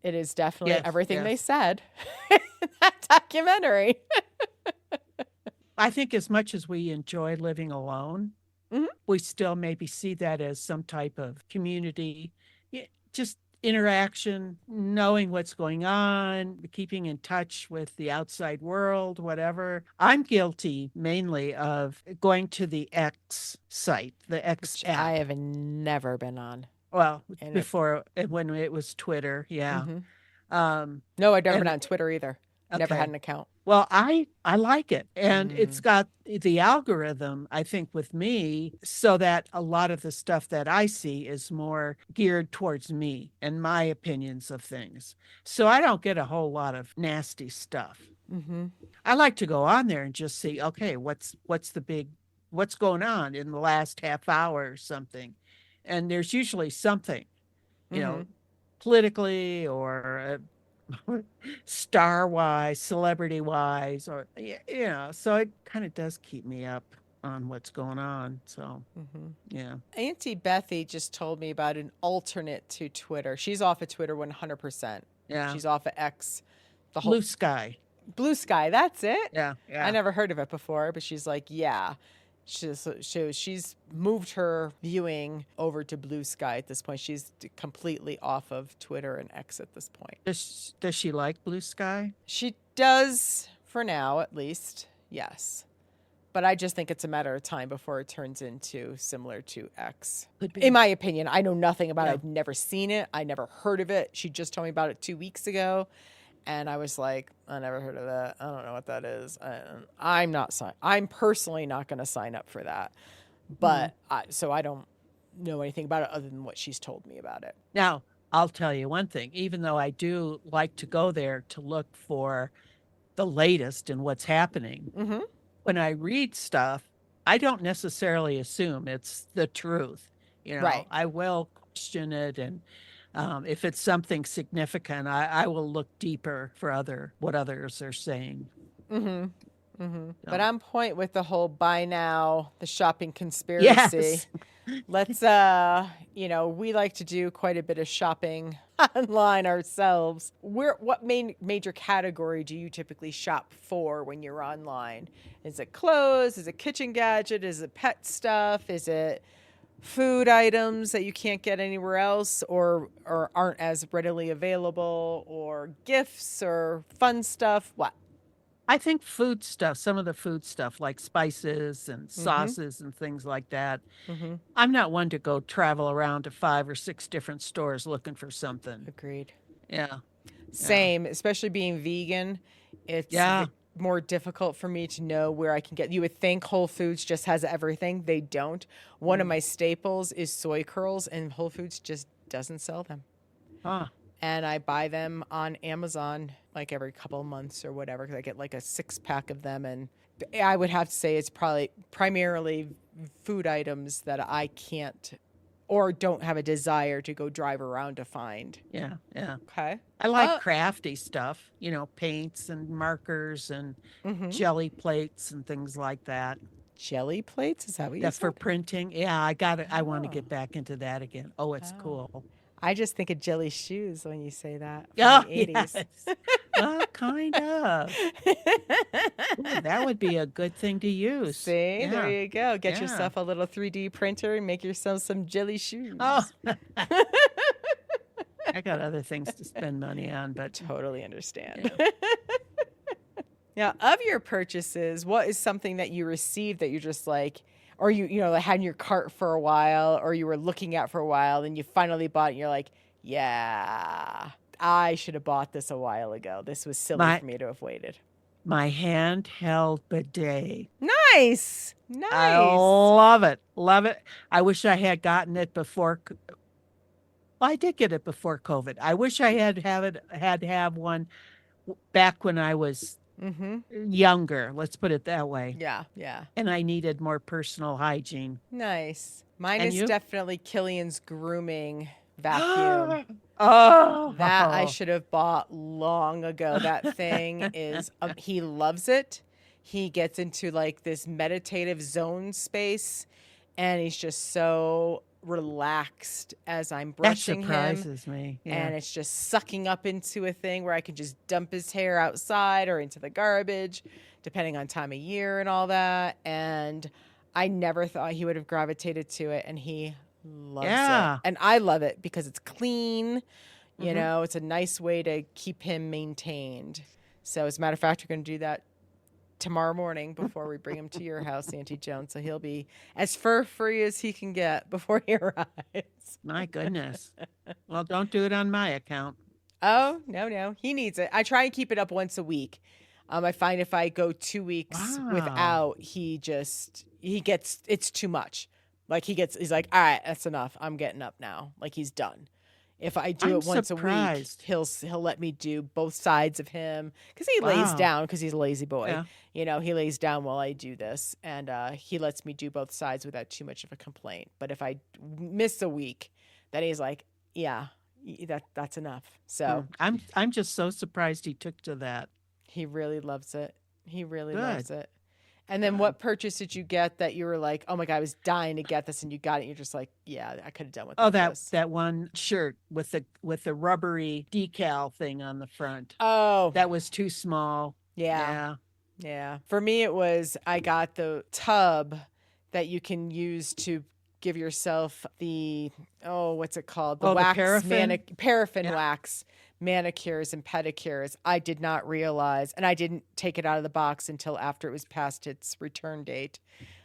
It is definitely everything they said in that documentary. I think as much as we enjoy living alone, we still maybe see that as some type of community, just interaction, knowing what's going on, keeping in touch with the outside world, whatever. I'm guilty mainly of going to the X site, the X app. I have never been on. Well, before when it was Twitter, yeah. No, I've never been on Twitter either. Never had an account. Well, I like it. And it's got the algorithm, I think, with me, so that a lot of the stuff that I see is more geared towards me and my opinions of things. So I don't get a whole lot of nasty stuff. I like to go on there and just see, okay, what's going on in the last half hour or something. And there's usually something, politically or star wise, celebrity wise, or so it kind of does keep me up on what's going on. So yeah. Auntie Bethy just told me about an alternate to Twitter. She's off of Twitter 100%. Yeah. She's off of X. The Blue Sky. Blue Sky, that's it? Yeah. I never heard of it before, but she's like, yeah. She's moved her viewing over to Blue Sky at this point. She's completely off of Twitter and X at this point. Does she like Blue Sky? She does, for now at least, yes. But I just think it's a matter of time before it turns into similar to X. In my opinion, I know nothing about it. I've never seen it. I never heard of it. She just told me about it 2 weeks ago. And I was like, I never heard of that. I don't know what that is. I'm personally not going to sign up for that. But so I don't know anything about it other than what she's told me about it. Now, I'll tell you one thing. Even though I do like to go there to look for the latest in what's happening, when I read stuff, I don't necessarily assume it's the truth. Right. I will question it, and if it's something significant, I will look deeper for what others are saying. But I'm point with the whole buy now, the shopping conspiracy. Yes. Let's, we like to do quite a bit of shopping online ourselves. What major category do you typically shop for when you're online? Is it clothes? Is it kitchen gadget? Is it pet stuff? Is it food items that you can't get anywhere else or aren't as readily available, or gifts or fun stuff? What? I think food stuff, some of the food stuff like spices and sauces and things like that. I'm not one to go travel around to 5 or 6 different stores looking for something. Agreed. Yeah. Same, especially being vegan. It's more difficult for me to know where I can get. You would think Whole Foods just has everything. They don't. One of my staples is soy curls, and Whole Foods just doesn't sell them. And I buy them on Amazon like every couple of months or whatever, because I get like a 6-pack of them. And I would have to say it's probably primarily food items that I can't or don't have a desire to go drive around to find. Yeah, yeah. Okay. I like Uh, crafty stuff, paints and markers and mm-hmm. jelly plates and things like that. Jelly plates? Is that what you That for said? printing. Yeah, I got it. I want to Oh, get back into that again. Oh, it's oh. cool. I just think of jelly shoes when you say that from Oh, the 80s. yes. Well, kind of. Ooh, that would be a good thing to use. See, there Yeah, you go. Get yeah. yourself a little 3D printer and make yourself some jelly Oh, shoes. I got other things to spend money on, but Totally understand. yeah. Now, of your purchases, what is something that you received that you're just like, or like had in your cart for a while, or you were looking at for a while, and you finally bought it, and you're like, yeah, I should have bought this a while ago. This was silly My for me to have waited. my handheld bidet. Nice. I Nice. love it. Love it. I wish I had gotten it before. Well, I did get it before COVID. I wish I had to have one back when I was Mm-hmm. younger. Let's put it that way. Yeah, yeah. And I needed more personal hygiene. Nice. Mine And is you? definitely Killian's grooming vacuum. That I Oh, should have bought long ago. That thing is, he loves it. He gets into like this meditative zone space, and he's just so relaxed as I'm that brushing him. surprises me. Yeah. And it's just sucking up into a thing where I can just dump his hair outside or into the garbage, depending on time of year and all that. And I never thought he would have gravitated to it, and he loves it. Yeah. And I love it because it's clean. Hmm. It's a nice way to keep him maintained. So, as a matter of fact, we're going to do that tomorrow morning before we bring him to your house, Auntie Joan. So he'll be as fur free as he can get before he arrives. My goodness. Well, don't do it on my account. Oh, no, no. He needs it. I try and keep it up once a week. I find if I go 2 weeks Wow. without, it's too much. Like he's like, all right, that's enough. I'm getting up now. Like he's done. If I do I'm it once a week, surprised. he'll let me do both sides of him because he lays Wow. down because he's a lazy boy. Yeah. He lays down while I do this, and he lets me do both sides without too much of a complaint. But if I miss a week, then he's like, yeah, that's enough. So I'm just so surprised he took to that. he really loves it. He really Good. loves it. And then Good. what purchase did you get that you were like, oh my God, I was dying to get this, and you got it, and you're just like, yeah, I could have done Oh, without that this. that one shirt with the rubbery decal thing on the front. Oh, That was too small. yeah. Yeah. Yeah. For me, it was I got the tub that you can use to give yourself what's it called? The Oh, the wax paraffin? paraffin Yeah. wax manicures and pedicures. I did not realize, and I didn't take it out of the box until after it was past its return date,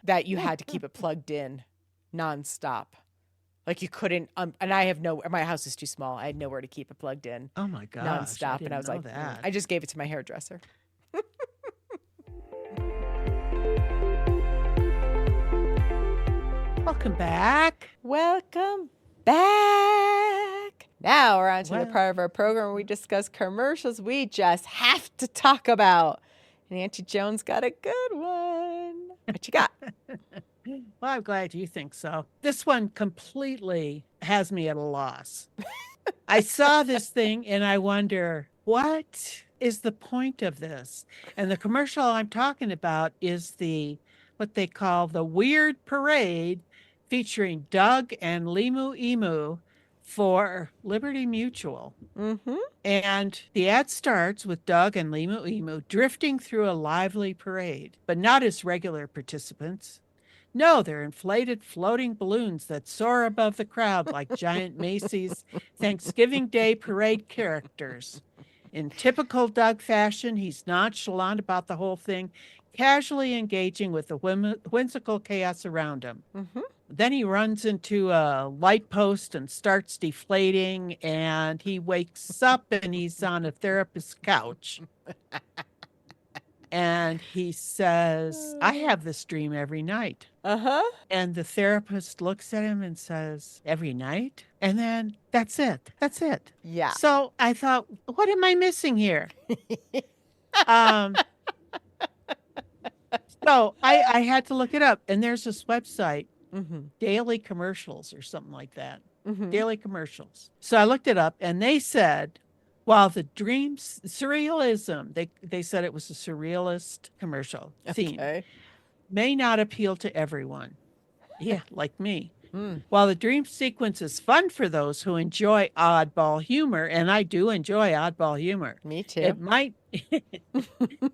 that you had to keep it plugged in nonstop. Like you couldn't, and my house is too small. I had nowhere to keep it plugged in Oh my gosh. I nonstop. And I didn't was know like, that. I just gave it to my hairdresser. Welcome back. Welcome back. Now we're on to the Well, part of our program where we discuss commercials we just have to talk about. And Auntie Joan's got a good one. What you got? well, I'm glad you think so. This one completely has me at a loss. I saw this thing and I wonder, what is the point of this? And the commercial I'm talking about is what they call the Weird Parade featuring Doug and Limu Emu for Liberty Mutual. Mm-hmm. And the ad starts with Doug and Limu Emu drifting through a lively parade, but not as regular participants. No, they're inflated floating balloons that soar above the crowd like giant Macy's Thanksgiving Day parade characters. In typical Doug fashion, he's nonchalant about the whole thing, casually engaging with the whimsical chaos around him. Mm-hmm. Then he runs into a light post and starts deflating, and he wakes up and he's on a therapist's couch. And he says, I have this dream every night. Uh-huh. And the therapist looks at him and says, every night? And then that's it. That's it. Yeah. So I thought, what am I missing here? um, so I had to look it up. And there's this website daily commercials or something like that. Mm-hmm. Daily commercials. So I looked it up and they said, while the dreams, surrealism, they said it was a surrealist commercial theme, Okay. may not appeal to everyone. Yeah, like me. Mm, While the dream sequence is fun for those who enjoy oddball humor, and I do enjoy oddball humor, me it too. might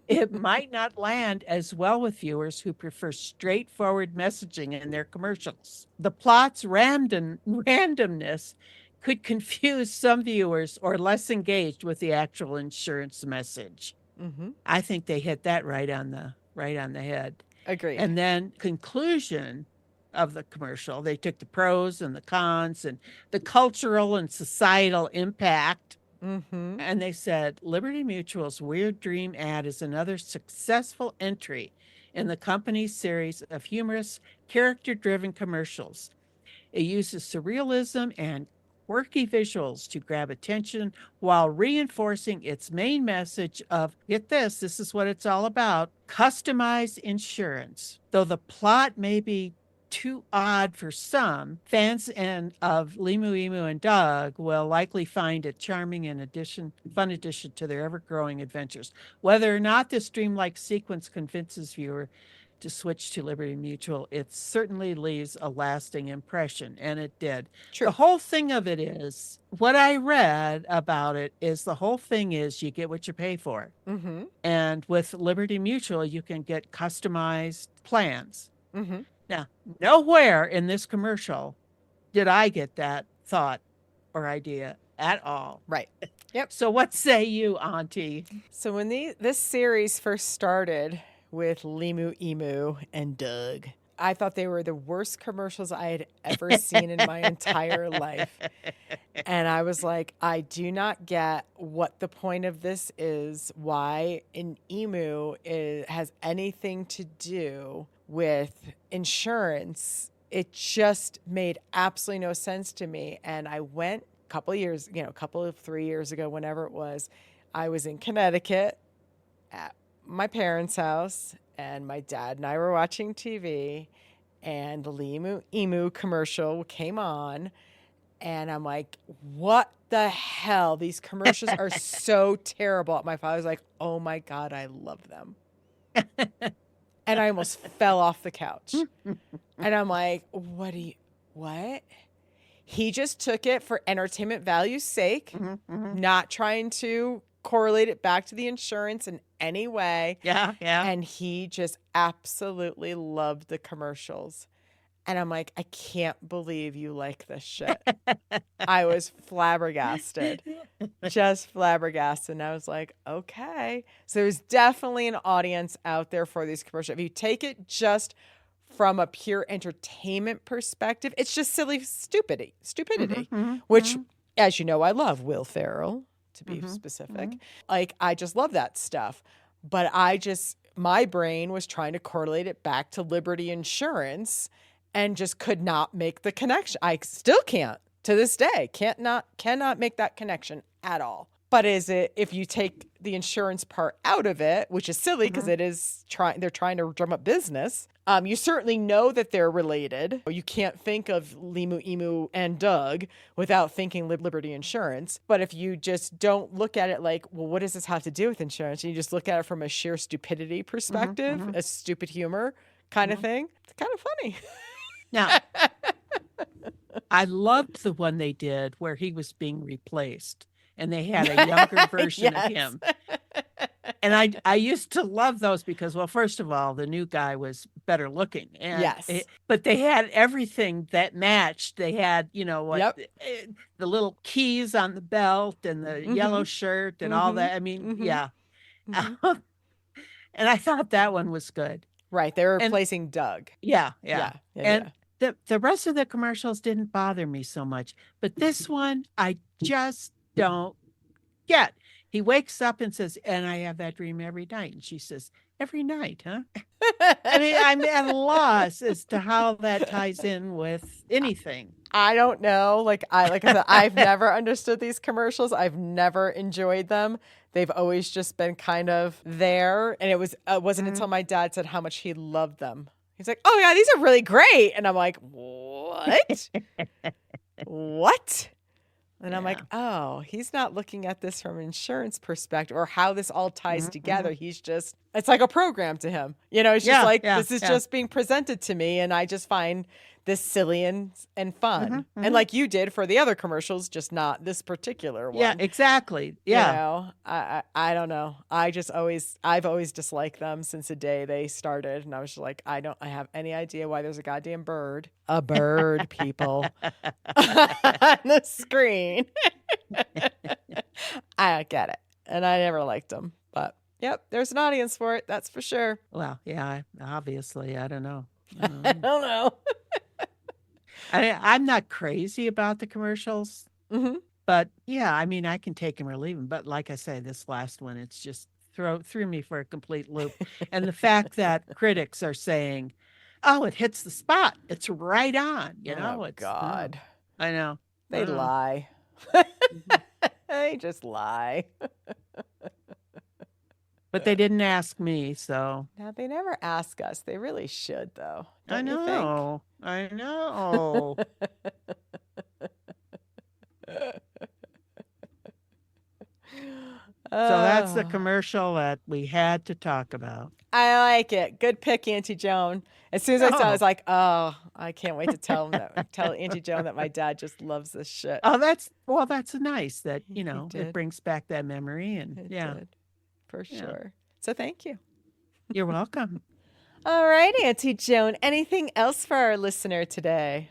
it might not land as well with viewers who prefer straightforward messaging in their commercials. The plot's randomness could confuse some viewers or less engaged with the actual insurance message. Mm-hmm. I think they hit that right on the head. Agreed. And then conclusion of the commercial, they took the pros and the cons and the cultural and societal impact, Mm-hmm. and they said Liberty Mutual's Weird Dream ad is another successful entry in the company's series of humorous, character driven commercials. It uses surrealism and quirky visuals to grab attention while reinforcing its main message of, get this is what it's all about, customized insurance. Though the plot may be too odd for some, fans of Limu, Emu, and Doug will likely find it charming and fun addition to their ever-growing adventures. Whether or not this dreamlike sequence convinces viewer to switch to Liberty Mutual, it certainly leaves a lasting impression, and it did. The True. whole thing of it is, what I read about it is the whole thing is you get what you pay for. Mm-hmm. And with Liberty Mutual, you can get customized plans. Mm-hmm. Now, nowhere in this commercial did I get that thought or idea at all. Right. Yep. So what say you, Auntie? So when this series first started with Limu, Emu, and Doug, I thought they were the worst commercials I had ever seen in my entire life. And I was like, I do not get what the point of this is, why an emu has anything to do with insurance. It just made absolutely no sense to me. And I went a couple of 3 years ago, whenever it was, I was in Connecticut at my parents' house, and my dad and I were watching TV, and the Limu Emu commercial came on, and I'm like, what the hell? These commercials are so terrible. My father's like, oh my God, I love them. And I almost fell off the couch. And I'm like, what? He just took it for entertainment value's sake, not trying to correlate it back to the insurance in any way. Yeah. And he just absolutely loved the commercials. And I'm like, I can't believe you like this shit. I was flabbergasted, just flabbergasted. And I was like, okay. So there's definitely an audience out there for these commercials. If you take it just from a pure entertainment perspective, it's just silly stupidity, which, as you know, I love Will Ferrell, to be specific. Like, I just love that stuff. But my brain was trying to correlate it back to Liberty Insurance and just could not make the connection. I still can't to this day. Cannot make that connection at all. But if you take the insurance part out of it, which is silly because they're trying to drum up business. You certainly know that they're related. You can't think of Limu, Emu, and Doug without thinking Liberty Insurance. But if you just don't look at it like, well, what does this have to do with insurance? And you just look at it from a sheer stupidity perspective, a stupid humor kind of thing. It's kind of funny. Now, I loved the one they did where he was being replaced and they had a younger version of him. And I used to love those because, well, first of all, the new guy was better looking. And but they had everything that matched. They had, the little keys on the belt and the yellow shirt and all that. I mean, yeah. And I thought that one was good. Right. They were replacing Doug. Yeah. And the rest of the commercials didn't bother me so much. But this one, I just don't get. He wakes up and says, and I have that dream every night. And she says, every night, huh? I mean, I'm at a loss as to how that ties in with anything. I don't know. Like I said, I've never understood these commercials. I've never enjoyed them. They've always just been kind of there. And it wasn't until my dad said how much he loved them. He's like, oh, yeah, these are really great. And I'm like, what? What? And I'm like, Yeah. oh, he's not looking at this from an insurance perspective or how this all ties together. Mhm. He's just, it's like a program to him. It's just Yeah, like, yeah, this is yeah. just being presented to me. And I just find this silly and fun. Mhm, And mhm. like you did for the other commercials, just not this particular Yeah, one. exactly. Yeah. I don't know. I've always disliked them since the day they started. And I was just like, I have any idea why there's a goddamn bird, people on the screen. I don't get it. And I never liked them. But yep, there's an audience for it. That's for sure. Well, yeah, obviously, I don't know. I don't know. I'm not crazy about the commercials, Hmm. but yeah, I mean, I can take them or leave them. But like I say, this last one, it's just threw me for a complete loop. And the fact that critics are saying, "Oh, it hits the spot. It's right on." Oh, It's God. I know. They lie. Mhm. They just lie. But they didn't ask me, so Now, they never ask us. They really should, though. I Don't you think? know. I know. So that's the Oh, commercial that we had to talk about. I like it. Good pick, Auntie Joan. As soon as I saw it, I was Oh. like, oh, I can't wait to tell Auntie Joan that my dad just loves this shit. Oh, that's nice that, He it did. brings back that memory and It yeah. did. For Yeah. sure. So thank you. You're welcome. All right, Auntie Joan. Anything else for our listener today?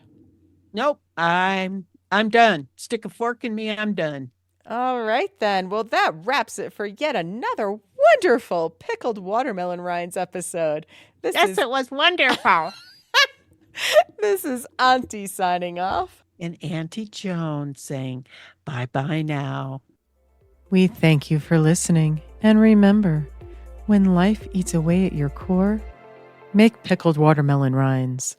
Nope. I'm done. Stick a fork in me, I'm done. All right, then. Well, that wraps it for yet another wonderful pickled watermelon rinds episode. Yes, it was wonderful. This is Auntie signing off. And Auntie Joan saying bye-bye now. We thank you for listening. And remember, when life eats away at your core, make pickled watermelon rinds.